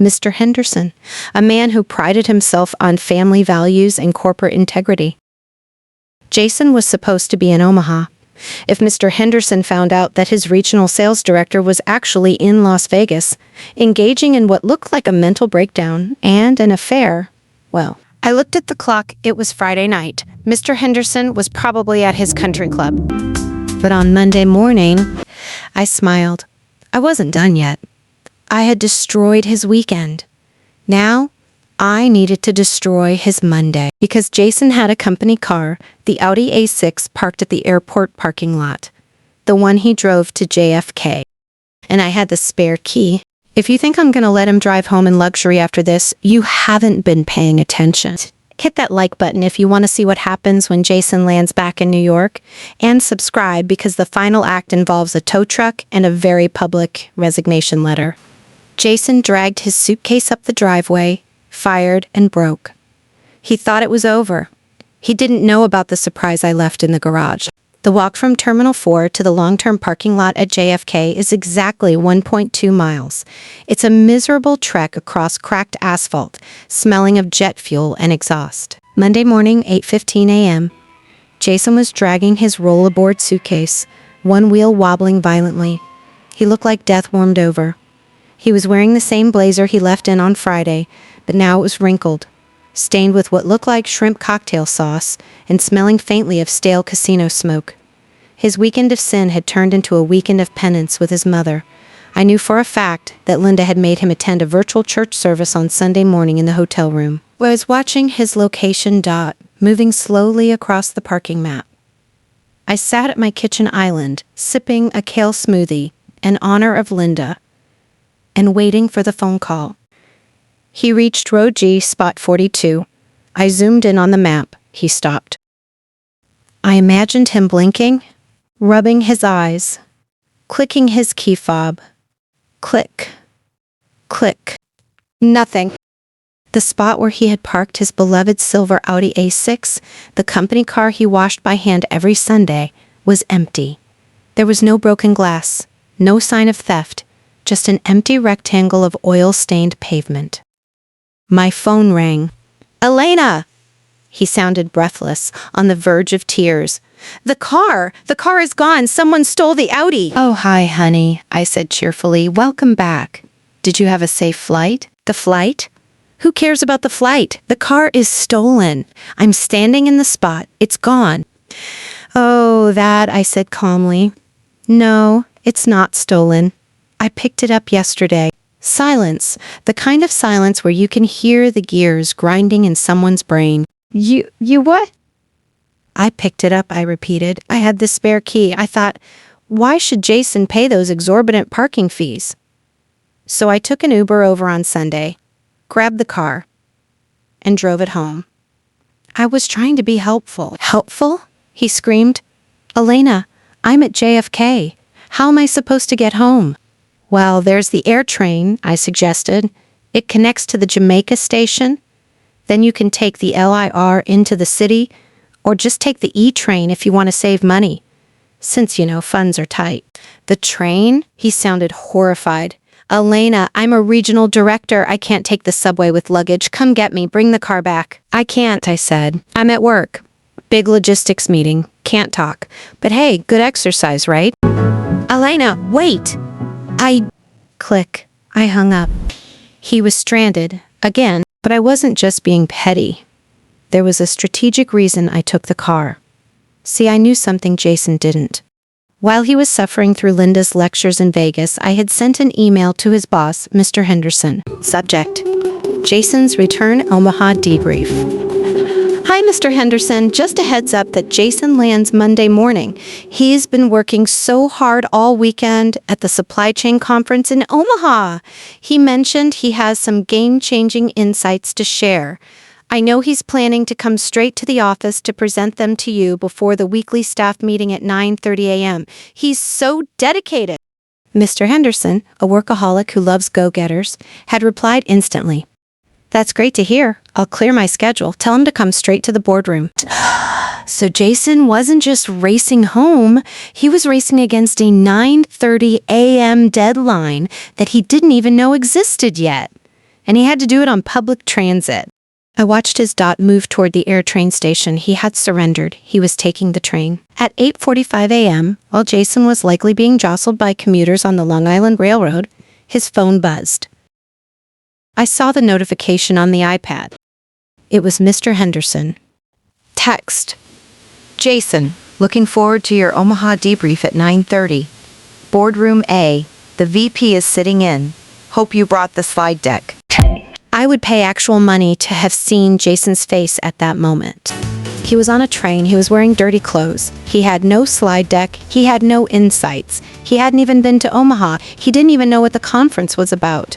Mr. Henderson, a man who prided himself on family values and corporate integrity. Jason was supposed to be in Omaha. If Mr. Henderson found out that his regional sales director was actually in Las Vegas, engaging in what looked like a mental breakdown and an affair, well, I looked at the clock. It was Friday night. Mr. Henderson was probably at his country club. But on Monday morning, I smiled. I wasn't done yet. I had destroyed his weekend. Now, I needed to destroy his Monday because Jason had a company car, the Audi A6 parked at the airport parking lot, the one he drove to JFK. And I had the spare key. If you think I'm going to let him drive home in luxury after this, you haven't been paying attention. Hit that like button if you want to see what happens when Jason lands back in New York, and subscribe because the final act involves a tow truck and a very public resignation letter. Jason dragged his suitcase up the driveway, fired, and broke. He thought it was over. He didn't know about the surprise I left in the garage. The walk from Terminal 4 to the long-term parking lot at JFK is exactly 1.2 miles. It's a miserable trek across cracked asphalt, smelling of jet fuel and exhaust. Monday morning, 8:15 a.m., Jason was dragging his roll-aboard suitcase, one wheel wobbling violently. He looked like death warmed over. He was wearing the same blazer he left in on Friday, but now it was wrinkled, stained with what looked like shrimp cocktail sauce and smelling faintly of stale casino smoke. His weekend of sin had turned into a weekend of penance with his mother. I knew for a fact that Linda had made him attend a virtual church service on Sunday morning in the hotel room. I was watching his location dot moving slowly across the parking map. I sat at my kitchen island, sipping a kale smoothie in honor of Linda, and waiting for the phone call. He reached row G, spot 42. I zoomed in on the map. He stopped. I imagined him blinking, rubbing his eyes, clicking his key fob. Click. Click. Nothing. The spot where he had parked his beloved silver Audi A6, the company car he washed by hand every Sunday, was empty. There was no broken glass, no sign of theft, just an empty rectangle of oil-stained pavement. My phone rang. "Elena!" He sounded breathless, on the verge of tears. The car is gone. Someone stole the Audi." "Oh, hi, honey," I said cheerfully. "Welcome back. Did you have a safe flight?" "The flight? Who cares about the flight? The car is stolen. I'm standing in the spot. It's gone." "Oh, that," I said calmly. "No, it's not stolen. I picked it up yesterday." Silence. The kind of silence where you can hear the gears grinding in someone's brain. You what?" "I picked it up," I repeated. "I had the spare key. I thought, why should Jason pay those exorbitant parking fees?" So I took an Uber over on Sunday, grabbed the car, and drove it home. I was trying to be helpful. "Helpful?" he screamed. "Elena, I'm at JFK. How am I supposed to get home?" "Well, there's the air train," I suggested. "It connects to the Jamaica station. Then you can take the LIR into the city, or just take the E train if you want to save money, since, funds are tight." "The train?" He sounded horrified. "Elena, I'm a regional director. I can't take the subway with luggage. Come get me. Bring the car back." "I can't," I said. "I'm at work. Big logistics meeting. Can't talk. But hey, good exercise, right?" "Elena, wait!" Click. I hung up. He was stranded, again, but I wasn't just being petty. There was a strategic reason I took the car. See, I knew something Jason didn't. While he was suffering through Linda's lectures in Vegas, I had sent an email to his boss, Mr. Henderson. Subject: Jason's return Omaha debrief. "Hi, Mr. Henderson. Just a heads up that Jason lands Monday morning. He's been working so hard all weekend at the supply chain conference in Omaha. He mentioned he has some game-changing insights to share. I know he's planning to come straight to the office to present them to you before the weekly staff meeting at 9:30 a.m. He's so dedicated." Mr. Henderson, a workaholic who loves go-getters, had replied instantly. "That's great to hear. I'll clear my schedule. Tell him to come straight to the boardroom." So Jason wasn't just racing home, he was racing against a 9:30 a.m. deadline that he didn't even know existed yet. And he had to do it on public transit. I watched his dot move toward the air train station. He had surrendered. He was taking the train. At 8:45 a.m., while Jason was likely being jostled by commuters on the Long Island Railroad, his phone buzzed. I saw the notification on the iPad. It was Mr. Henderson. Text: "Jason, looking forward to your Omaha debrief at 9:30. Boardroom A. The VP is sitting in. Hope you brought the slide deck." I would pay actual money to have seen Jason's face at that moment. He was on a train. He was wearing dirty clothes. He had no slide deck. He had no insights. He hadn't even been to Omaha. He didn't even know what the conference was about.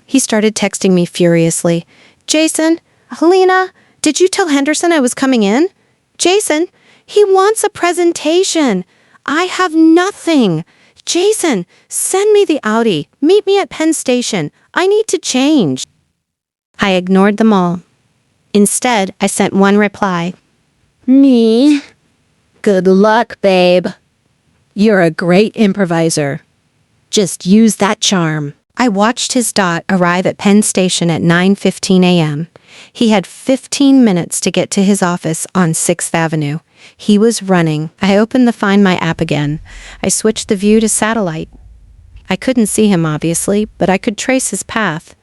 He started texting me furiously. "Jason, Helena, did you tell Henderson I was coming in? Jason, he wants a presentation. I have nothing. Jason, send me the Audi. Meet me at Penn Station. I need to change." I ignored them all. Instead, I sent one reply. "Me? Good luck, babe. You're a great improviser. Just use that charm." I watched his dot arrive at Penn Station at 9:15 a.m. He had 15 minutes to get to his office on 6th Avenue. He was running. I opened the Find My app again. I switched the view to satellite. I couldn't see him, obviously, but I could trace his path.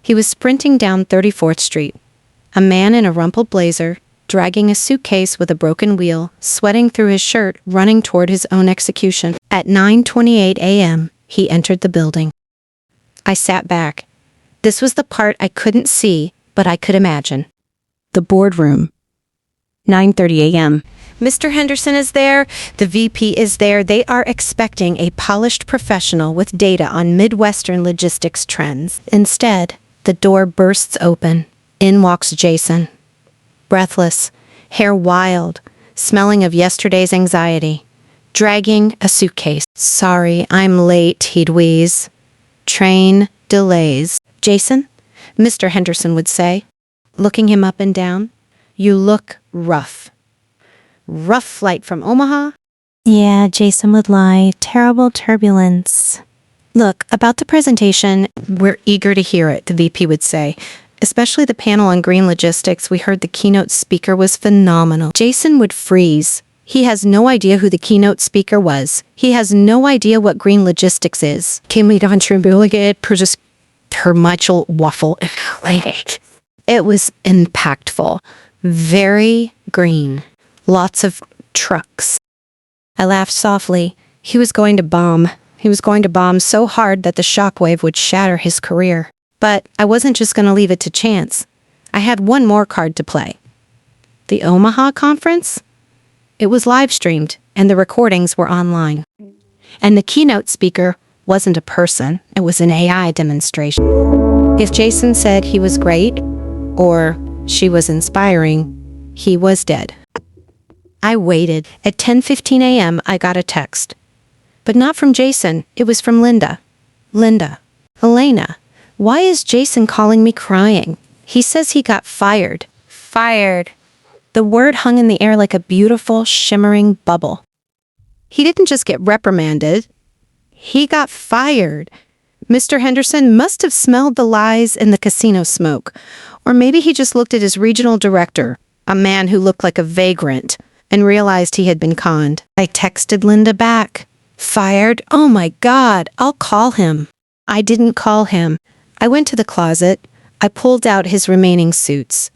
He was sprinting down 34th Street. A man in a rumpled blazer, dragging a suitcase with a broken wheel, sweating through his shirt, running toward his own execution. At 9:28 a.m., he entered the building. I sat back. This was the part I couldn't see, but I could imagine. The boardroom. 9:30 a.m. Mr. Henderson is there. The VP is there. They are expecting a polished professional with data on Midwestern logistics trends. Instead, the door bursts open. In walks Jason. Breathless, hair wild, smelling of yesterday's anxiety, dragging a suitcase. "Sorry, I'm late," he'd wheeze. "Train delays." "Jason?" Mr. Henderson would say, looking him up and down. "You look rough." "Rough flight from Omaha?" Yeah, Jason would lie. Terrible turbulence. "Look, about the presentation, we're eager to hear it," the VP would say. "Especially the panel on green logistics. We heard the keynote speaker was phenomenal." Jason would freeze. He has no idea who the keynote speaker was. He has no idea what green logistics is. Can we don't just her Michael waffle? It was impactful. Very green. Lots of trucks. I laughed softly. He was going to bomb. He was going to bomb so hard that the shockwave would shatter his career. But I wasn't just going to leave it to chance. I had one more card to play. The Omaha conference? It was live streamed, and the recordings were online. And the keynote speaker wasn't a person. It was an AI demonstration. If Jason said he was great, or she was inspiring, he was dead. I waited. At 10:15 a.m., I got a text. But not from Jason. It was from Linda. "Linda. Elena. Why is Jason calling me crying? He says he got fired." Fired. The word hung in the air like a beautiful, shimmering bubble. He didn't just get reprimanded. He got fired. Mr. Henderson must have smelled the lies in the casino smoke. Or maybe he just looked at his regional director, a man who looked like a vagrant, and realized he had been conned. I texted Linda back. "Fired? Oh my God, I'll call him." I didn't call him. I went to the closet. I pulled out his remaining suits.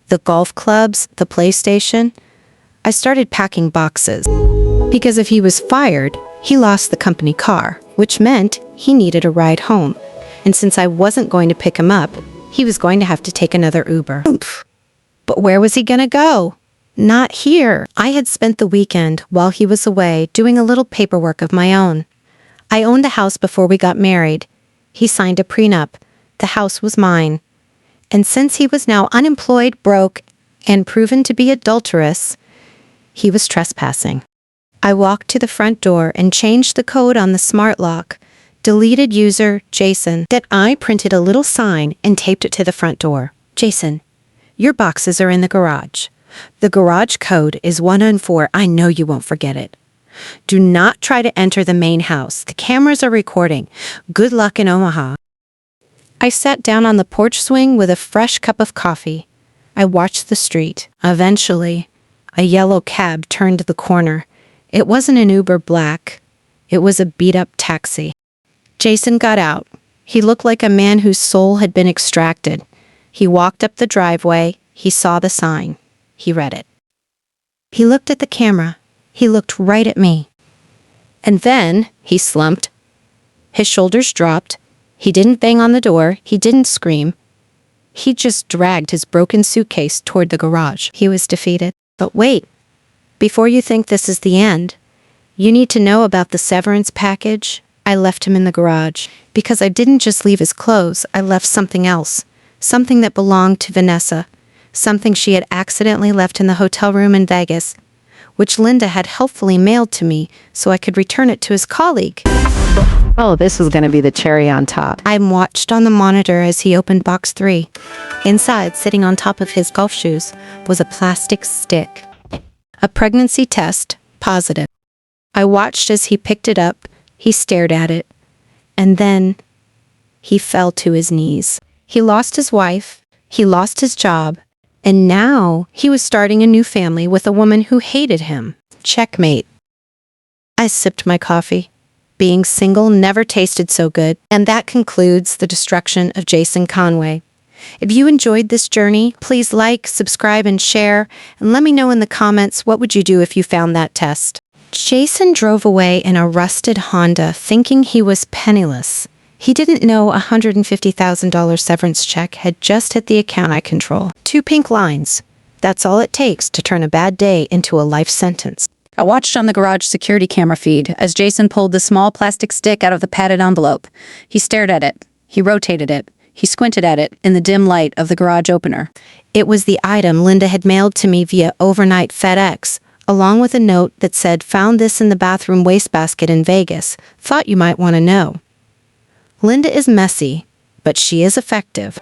The golf clubs, the PlayStation. I started packing boxes. Because if he was fired, he lost the company car, which meant he needed a ride home. And since I wasn't going to pick him up, he was going to have to take another Uber. But where was he going to go? Not here. I had spent the weekend while he was away doing a little paperwork of my own. I owned a house before we got married. He signed a prenup. The house was mine. And since he was now unemployed, broke, and proven to be adulterous, he was trespassing. I walked to the front door and changed the code on the smart lock. Deleted user Jason. That I printed a little sign and taped it to the front door. "Jason, your boxes are in the garage. The garage code is 104. I know you won't forget it. Do not try to enter the main house. The cameras are recording. Good luck in Omaha." I sat down on the porch swing with a fresh cup of coffee. I watched the street. Eventually, a yellow cab turned the corner. It wasn't an Uber Black. It was a beat-up taxi. Jason got out. He looked like a man whose soul had been extracted. He walked up the driveway. He saw the sign. He read it. He looked at the camera. He looked right at me. And then he slumped. His shoulders dropped. He didn't bang on the door. He didn't scream. He just dragged his broken suitcase toward the garage. He was defeated. But wait. Before you think this is the end, you need to know about the severance package. I left him in the garage because I didn't just leave his clothes. I left something else. Something that belonged to Vanessa. Something she had accidentally left in the hotel room in Vegas, which Linda had helpfully mailed to me so I could return it to his colleague. Oh, this was going to be the cherry on top. I watched on the monitor as he opened box 3. Inside, sitting on top of his golf shoes, was a plastic stick. A pregnancy test, positive. I watched as he picked it up. He stared at it. And then he fell to his knees. He lost his wife. He lost his job. And now he was starting a new family with a woman who hated him. Checkmate. I sipped my coffee. Being single never tasted so good. And that concludes the destruction of Jason Conway. If you enjoyed this journey, please like, subscribe, and share. And let me know in the comments, what would you do if you found that test? Jason drove away in a rusted Honda, thinking he was penniless. He didn't know a $150,000 severance check had just hit the account I control. 2 pink lines. That's all it takes to turn a bad day into a life sentence. I watched on the garage security camera feed as Jason pulled the small plastic stick out of the padded envelope. He stared at it. He rotated it. He squinted at it in the dim light of the garage opener. It was the item Linda had mailed to me via overnight FedEx, along with a note that said, "Found this in the bathroom wastebasket in Vegas. Thought you might want to know." Linda is messy, but she is effective.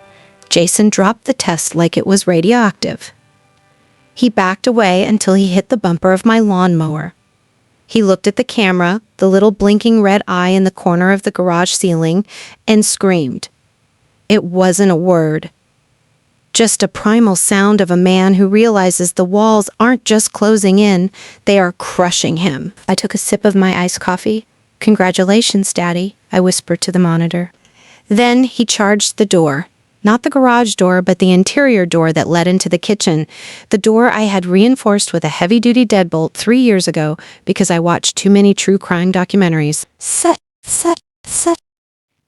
Jason dropped the test like it was radioactive. He backed away until he hit the bumper of my lawnmower. He looked at the camera, the little blinking red eye in the corner of the garage ceiling, and screamed. It wasn't a word. Just a primal sound of a man who realizes the walls aren't just closing in, they are crushing him. I took a sip of my iced coffee. "Congratulations, Daddy," I whispered to the monitor. Then he charged the door. Not the garage door, but the interior door that led into the kitchen. The door I had reinforced with a heavy-duty deadbolt 3 years ago because I watched too many true crime documentaries. Set.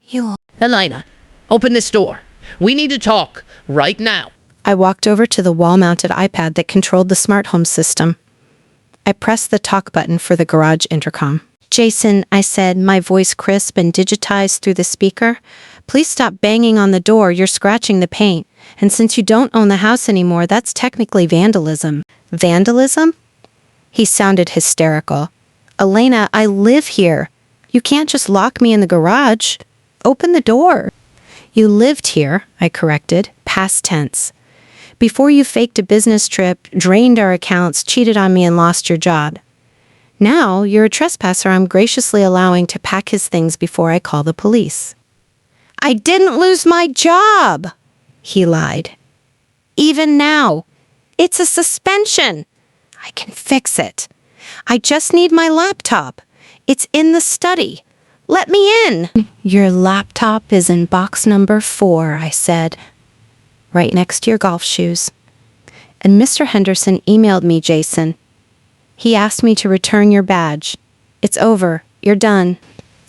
You. Elena, open this door. We need to talk right now. I walked over to the wall-mounted iPad that controlled the smart home system. I pressed the talk button for the garage intercom. "Jason," I said, my voice crisp and digitized through the speaker, "please stop banging on the door. You're scratching the paint. And since you don't own the house anymore, that's technically vandalism." "Vandalism?" He sounded hysterical. "Elena, I live here. You can't just lock me in the garage. Open the door." "You lived here," I corrected, past tense. "Before you faked a business trip, drained our accounts, cheated on me, and lost your job. Now, you're a trespasser I'm graciously allowing to pack his things before I call the police." "I didn't lose my job," he lied. "Even now, it's a suspension. I can fix it. I just need my laptop. It's in the study. Let me in." "Your laptop is in box number 4, I said, "right next to your golf shoes." "And Mr. Henderson emailed me, Jason. He asked me to return your badge. It's over. You're done."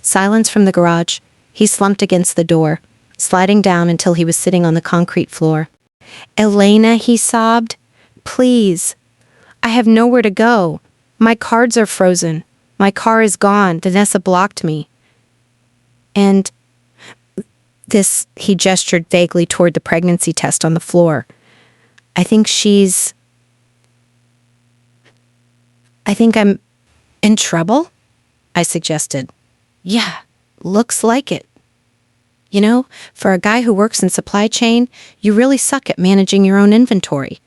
Silence from the garage. He slumped against the door, sliding down until he was sitting on the concrete floor. "Elena," he sobbed, "please. I have nowhere to go. My cards are frozen. My car is gone. Vanessa blocked me. And this," he gestured vaguely toward the pregnancy test on the floor. I think I'm in trouble," I suggested. "Yeah, looks like it. You know, for a guy who works in supply chain, you really suck at managing your own inventory,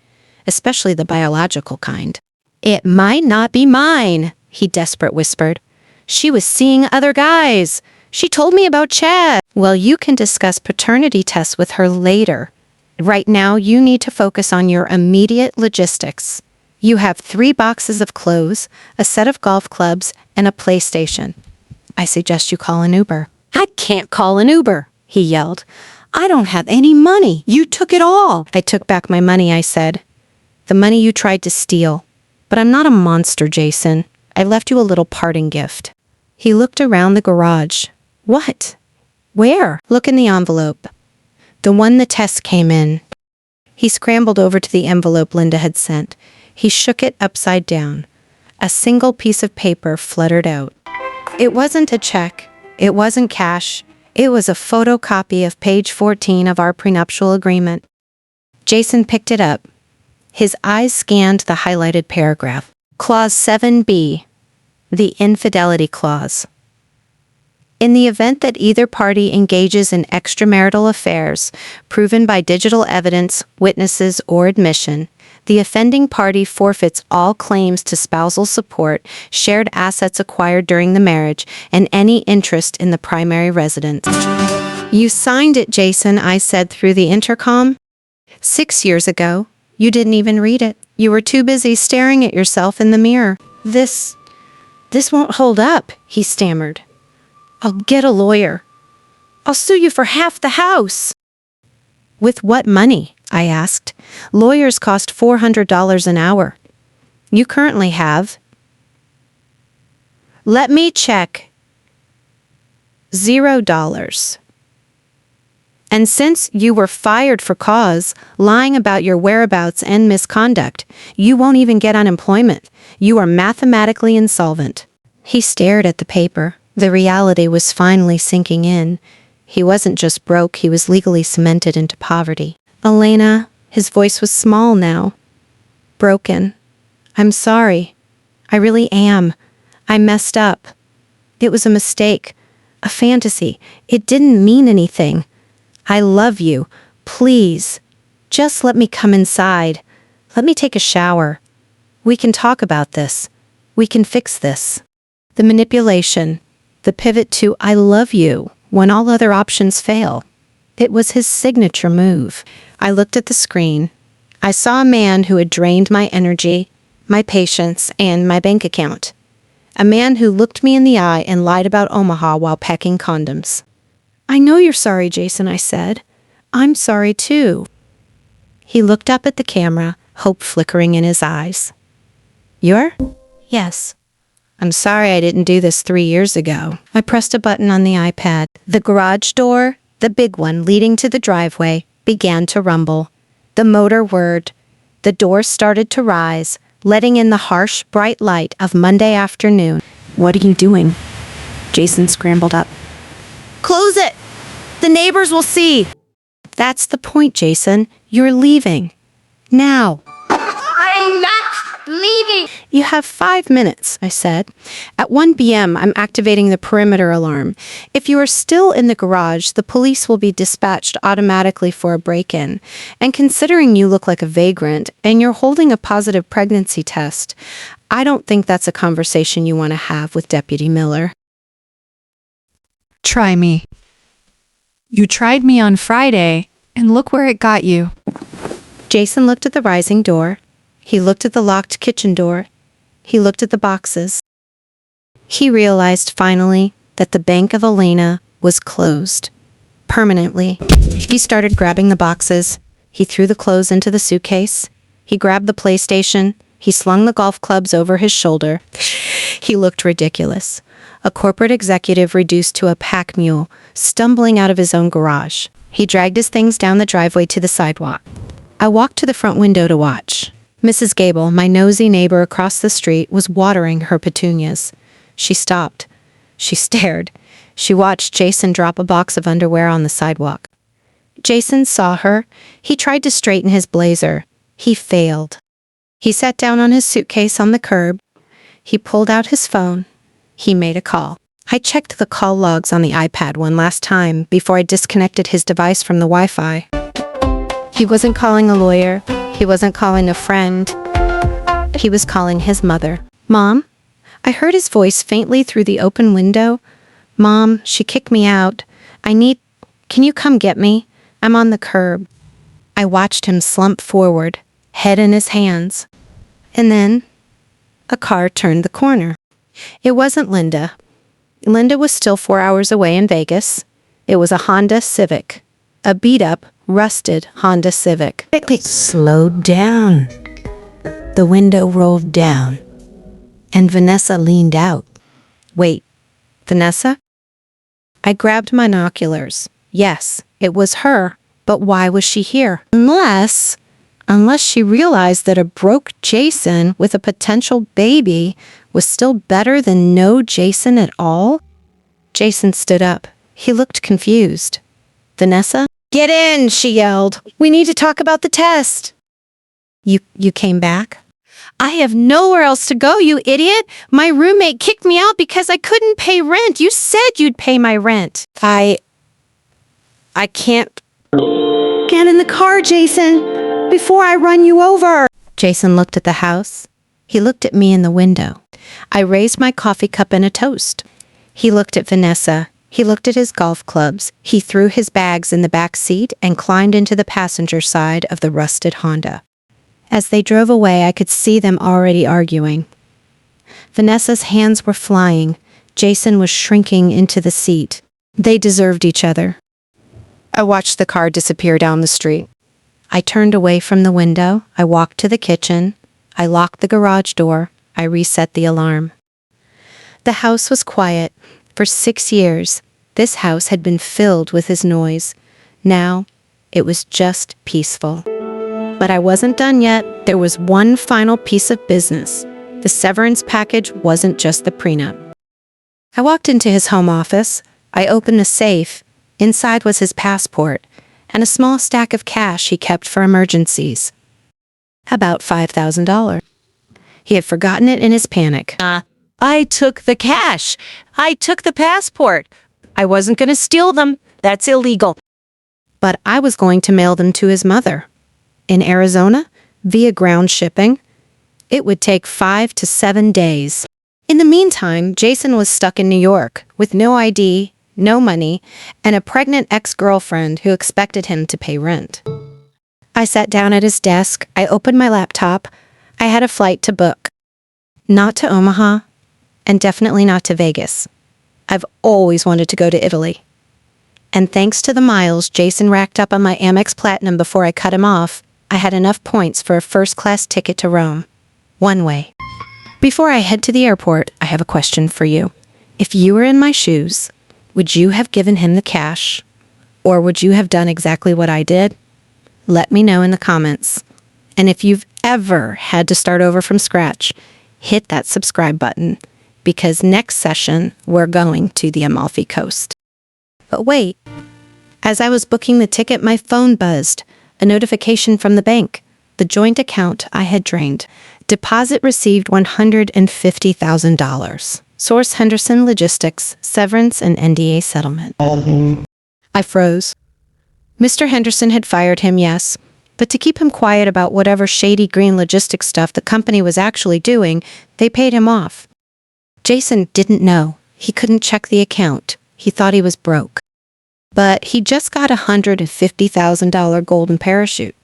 especially the biological kind." "It might not be mine," he desperate whispered. "She was seeing other guys. She told me about Chad." "Well, you can discuss paternity tests with her later. Right now, you need to focus on your immediate logistics. You have 3 boxes of clothes, a set of golf clubs, and a PlayStation. I suggest you call an Uber." "I can't call an Uber," he yelled. "I don't have any money. You took it all." "I took back my money," I said. "The money you tried to steal. But I'm not a monster, Jason. I left you a little parting gift." He looked around the garage. "What? Where?" "Look in the envelope. The one the test came in." He scrambled over to the envelope Linda had sent. He shook it upside down. A single piece of paper fluttered out. It wasn't a check. It wasn't cash. It was a photocopy of page 14 of our prenuptial agreement. Jason picked it up. His eyes scanned the highlighted paragraph. Clause 7B, the infidelity clause. In the event that either party engages in extramarital affairs, proven by digital evidence, witnesses, or admission, the offending party forfeits all claims to spousal support, shared assets acquired during the marriage, and any interest in the primary residence. "You signed it, Jason," I said through the intercom. 6 years ago. You didn't even read it. You were too busy staring at yourself in the mirror. This won't hold up," he stammered. "I'll get a lawyer. I'll sue you for half the house." "With what money?" I asked. "Lawyers cost $400 an hour. You currently have Let me check. $0. And since you were fired for cause, lying about your whereabouts and misconduct, you won't even get unemployment. You are mathematically insolvent. He stared at the paper. The reality was finally sinking in. He wasn't just broke, he was legally cemented into poverty. Elena, his voice was small now. Broken. I'm sorry. I really am. I messed up. It was a mistake. A fantasy. It didn't mean anything. I love you. Please. Just let me come inside. Let me take a shower. We can talk about this. We can fix this. The manipulation. The pivot to I love you when all other options fail. It was his signature move. I looked at the screen. I saw a man who had drained my energy, my patience, and my bank account. A man who looked me in the eye and lied about Omaha while packing condoms. I know you're sorry, Jason, I said. I'm sorry too. He looked up at the camera, hope flickering in his eyes. You're? Yes. I'm sorry I didn't do this 3 years ago. I pressed a button on the iPad. The garage door, the big one leading to the driveway, began to rumble. The motor whirred. The door started to rise, letting in the harsh, bright light of Monday afternoon. What are you doing? Jason scrambled up. Close it! The neighbors will see! That's the point, Jason. You're leaving. Now. I'm not leaving. You have 5 minutes, I said. At 1 p.m., I'm activating the perimeter alarm. If you are still in the garage, the police will be dispatched automatically for a break-in. And considering you look like a vagrant and you're holding a positive pregnancy test, I don't think that's a conversation you want to have with Deputy Miller. Try me. You tried me on Friday, and look where it got you. Jason looked at the rising door. He looked at the locked kitchen door. He looked at the boxes. He realized finally that the Bank of Elena was closed. Permanently. He started grabbing the boxes. He threw the clothes into the suitcase. He grabbed the PlayStation. He slung the golf clubs over his shoulder. He looked ridiculous. A corporate executive reduced to a pack mule, stumbling out of his own garage. He dragged his things down the driveway to the sidewalk. I walked to the front window to watch. Mrs. Gable, my nosy neighbor across the street, was watering her petunias. She stopped. She stared. She watched Jason drop a box of underwear on the sidewalk. Jason saw her. He tried to straighten his blazer. He failed. He sat down on his suitcase on the curb. He pulled out his phone. He made a call. I checked the call logs on the iPad one last time before I disconnected his device from the Wi-Fi. He wasn't calling a lawyer. He wasn't calling a friend. He was calling his mother. Mom? I heard his voice faintly through the open window. Mom, she kicked me out. Can you come get me? I'm on the curb. I watched him slump forward, head in his hands. And then a car turned the corner. It wasn't Linda. Linda was still 4 hours away in Vegas. It was a Honda Civic. A beat-up, rusted Honda Civic. It slowed down. The window rolled down, and Vanessa leaned out. Wait, Vanessa? I grabbed my binoculars. Yes, it was her, but why was she here? Unless she realized that a broke Jason with a potential baby was still better than no Jason at all? Jason stood up. He looked confused. Vanessa? Get in, she yelled. We need to talk about the test. You came back? I have nowhere else to go, you idiot. My roommate kicked me out because I couldn't pay rent. You said you'd pay my rent. I can't. Get in the car, Jason, before I run you over. Jason looked at the house. He looked at me in the window. I raised my coffee cup in a toast. He looked at Vanessa. He looked at his golf clubs. He threw his bags in the back seat and climbed into the passenger side of the rusted Honda. As they drove away, I could see them already arguing. Vanessa's hands were flying. Jason was shrinking into the seat. They deserved each other. I watched the car disappear down the street. I turned away from the window. I walked to the kitchen. I locked the garage door. I reset the alarm. The house was quiet. For 6 years, this house had been filled with his noise. Now, it was just peaceful. But I wasn't done yet. There was one final piece of business. The severance package wasn't just the prenup. I walked into his home office. I opened the safe. Inside was his passport and a small stack of cash he kept for emergencies. About $5,000. He had forgotten it in his panic. I took the cash. I took the passport. I wasn't going to steal them. That's illegal. But I was going to mail them to his mother. In Arizona, via ground shipping. It would take 5 to 7 days. In the meantime, Jason was stuck in New York with no ID, no money, and a pregnant ex-girlfriend who expected him to pay rent. I sat down at his desk. I opened my laptop. I had a flight to book. Not to Omaha, and definitely not to Vegas. I've always wanted to go to Italy. And thanks to the miles Jason racked up on my Amex Platinum before I cut him off, I had enough points for a first-class ticket to Rome. One way. Before I head to the airport, I have a question for you. If you were in my shoes, would you have given him the cash? Or would you have done exactly what I did? Let me know in the comments. And if you've ever had to start over from scratch, hit that subscribe button, because next session, we're going to the Amalfi Coast. But wait, as I was booking the ticket, my phone buzzed. A notification from the bank. The joint account I had drained. Deposit received $150,000. Source Henderson Logistics, severance and NDA settlement. I froze. Mr. Henderson had fired him, yes, but to keep him quiet about whatever shady green logistics stuff the company was actually doing, they paid him off. Jason didn't know. He couldn't check the account. He thought he was broke. But he just got a $150,000 golden parachute,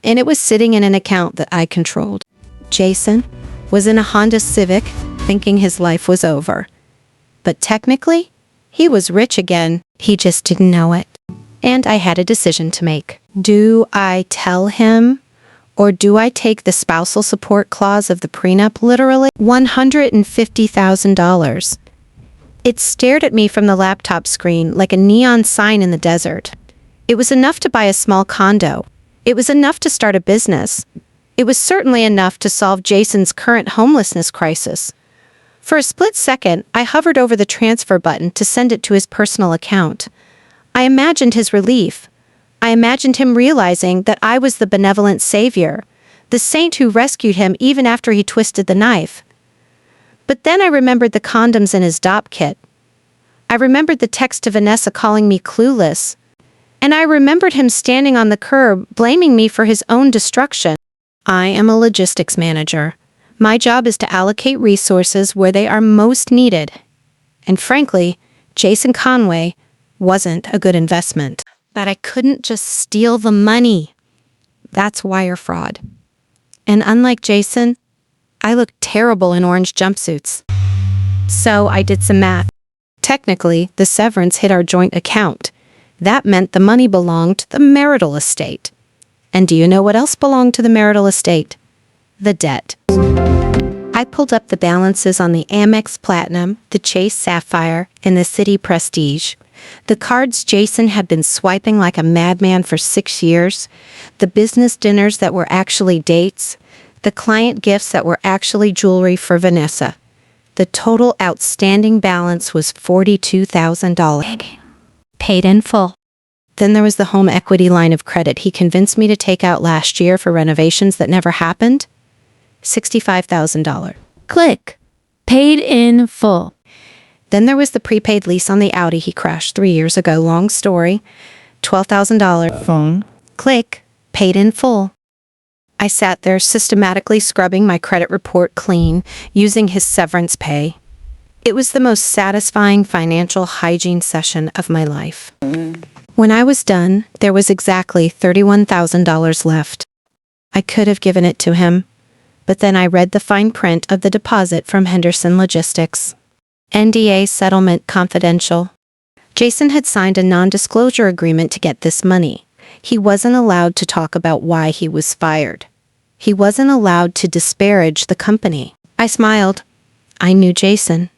and it was sitting in an account that I controlled. Jason was in a Honda Civic, thinking his life was over. But technically, he was rich again. He just didn't know it. And I had a decision to make. Do I tell him, or do I take the spousal support clause of the prenup literally? $150,000. It stared at me from the laptop screen like a neon sign in the desert. It was enough to buy a small condo. It was enough to start a business. It was certainly enough to solve Jason's current homelessness crisis. For a split second, I hovered over the transfer button to send it to his personal account. I imagined his relief. I imagined him realizing that I was the benevolent savior, the saint who rescued him even after he twisted the knife. But then I remembered the condoms in his DOP kit. I remembered the text to Vanessa calling me clueless. And I remembered him standing on the curb, blaming me for his own destruction. I am a logistics manager. My job is to allocate resources where they are most needed. And frankly, Jason Conway wasn't a good investment. But I couldn't just steal the money. That's wire fraud. And unlike Jason, I looked terrible in orange jumpsuits. So I did some math. Technically, the severance hit our joint account. That meant the money belonged to the marital estate. And do you know what else belonged to the marital estate? The debt. I pulled up the balances on the Amex Platinum, the Chase Sapphire, and the Citi Prestige. The cards Jason had been swiping like a madman for 6 years. The business dinners that were actually dates. The client gifts that were actually jewelry for Vanessa. The total outstanding balance was $42,000. Paid in full. Then there was the home equity line of credit he convinced me to take out last year for renovations that never happened. $65,000. Click. Paid in full. Then there was the prepaid lease on the Audi he crashed 3 years ago. Long story. $12,000. Phone. Click. Paid in full. I sat there systematically scrubbing my credit report clean, using his severance pay. It was the most satisfying financial hygiene session of my life. When I was done, there was exactly $31,000 left. I could have given it to him, but then I read the fine print of the deposit from Henderson Logistics. NDA settlement confidential. Jason had signed a non-disclosure agreement to get this money. He wasn't allowed to talk about why he was fired. He wasn't allowed to disparage the company. I smiled. I knew Jason.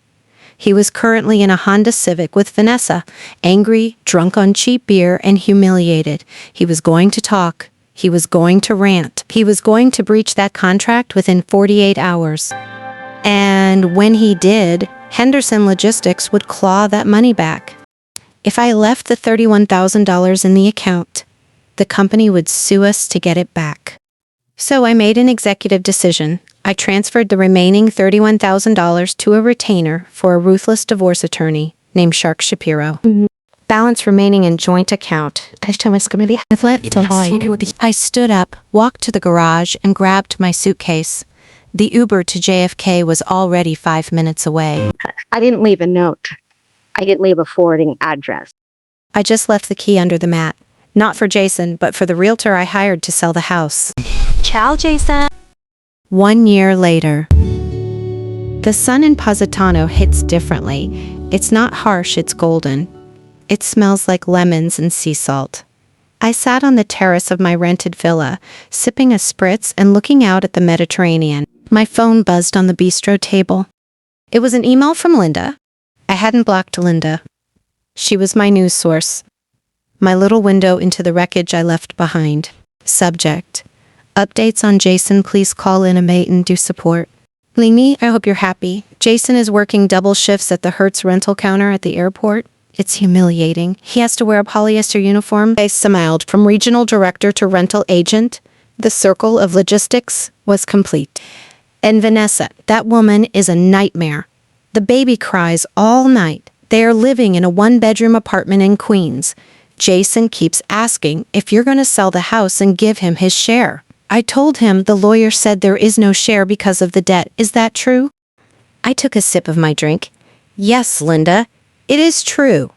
He was currently in a Honda Civic with Vanessa, angry, drunk on cheap beer, and humiliated. He was going to talk. He was going to rant. He was going to breach that contract within 48 hours. And when he did, Henderson Logistics would claw that money back. If I left the $31,000 in the account, the company would sue us to get it back. So I made an executive decision. I transferred the remaining $31,000 to a retainer for a ruthless divorce attorney named Shark Shapiro. Balance remaining in joint account. I stood up, walked to the garage, and grabbed my suitcase. The Uber to JFK was already 5 minutes away. I didn't leave a note. I didn't leave a forwarding address. I just left the key under the mat. Not for Jason, but for the realtor I hired to sell the house. Ciao, Jason. 1 year later. The sun in Positano hits differently. It's not harsh, it's golden. It smells like lemons and sea salt. I sat on the terrace of my rented villa, sipping a spritz and looking out at the Mediterranean. My phone buzzed on the bistro table. It was an email from Linda. I hadn't blocked Linda. She was my news source. My little window into the wreckage I left behind. Subject: updates on Jason, please call in a mate and do support. Lini, I hope you're happy. Jason is working double shifts at the Hertz rental counter at the airport. It's humiliating. He has to wear a polyester uniform. I smiled. From regional director to rental agent, the circle of logistics was complete. And Vanessa, that woman is a nightmare. The baby cries all night. They are living in a one-bedroom apartment in Queens. Jason keeps asking if you're going to sell the house and give him his share. I told him the lawyer said there is no share because of the debt. Is that true? I took a sip of my drink. Yes, Linda, it is true.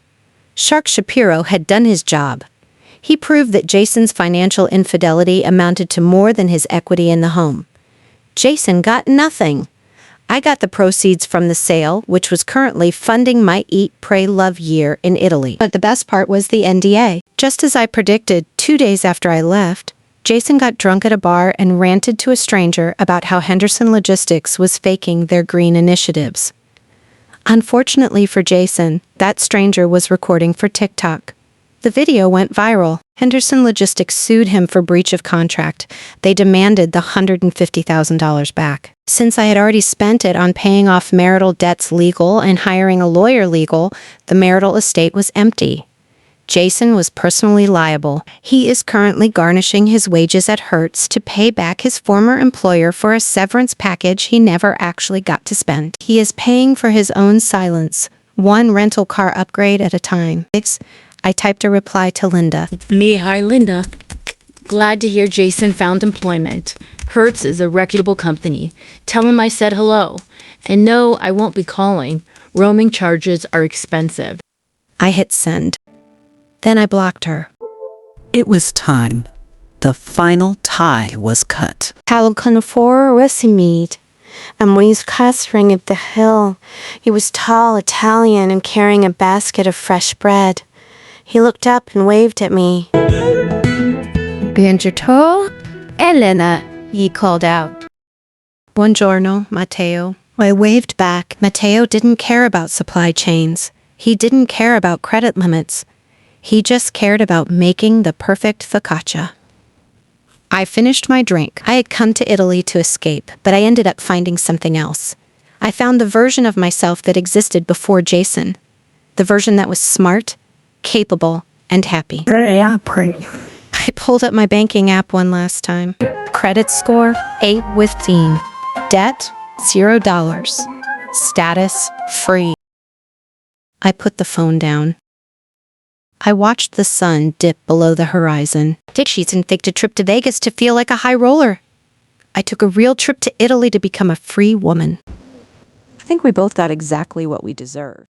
Shark Shapiro had done his job. He proved that Jason's financial infidelity amounted to more than his equity in the home. Jason got nothing. I got the proceeds from the sale, which was currently funding my Eat, Pray, Love year in Italy. But the best part was the NDA. Just as I predicted, 2 days after I left, Jason got drunk at a bar and ranted to a stranger about how Henderson Logistics was faking their green initiatives. Unfortunately for Jason, that stranger was recording for TikTok. The video went viral. Henderson Logistics sued him for breach of contract. They demanded the $150,000 back. Since I had already spent it on paying off marital debts legal and hiring a lawyer legal, the marital estate was empty. Jason was personally liable. He is currently garnishing his wages at Hertz to pay back his former employer for a severance package he never actually got to spend. He is paying for his own silence, one rental car upgrade at a time. I typed a reply to Linda. Hi, Linda. Glad to hear Jason found employment. Hertz is a reputable company. Tell him I said hello. And no, I won't be calling. Roaming charges are expensive. I hit send. Then I blocked her. It was time. The final tie was cut. How can meet? And when he's castering up the hill, he was tall, Italian, and carrying a basket of fresh bread. He looked up and waved at me. Benjato, Elena, he called out. Buongiorno, Matteo. I waved back. Matteo didn't care about supply chains. He didn't care about credit limits. He just cared about making the perfect focaccia. I finished my drink. I had come to Italy to escape, but I ended up finding something else. I found the version of myself that existed before Jason. The version that was smart, capable, and happy. I pulled up my banking app one last time. Credit score, 8 with theme. Debt, $0. Status, free. I put the phone down. I watched the sun dip below the horizon. Take sheets and faked a trip to Vegas to feel like a high roller. I took a real trip to Italy to become a free woman. I think we both got exactly what we deserve.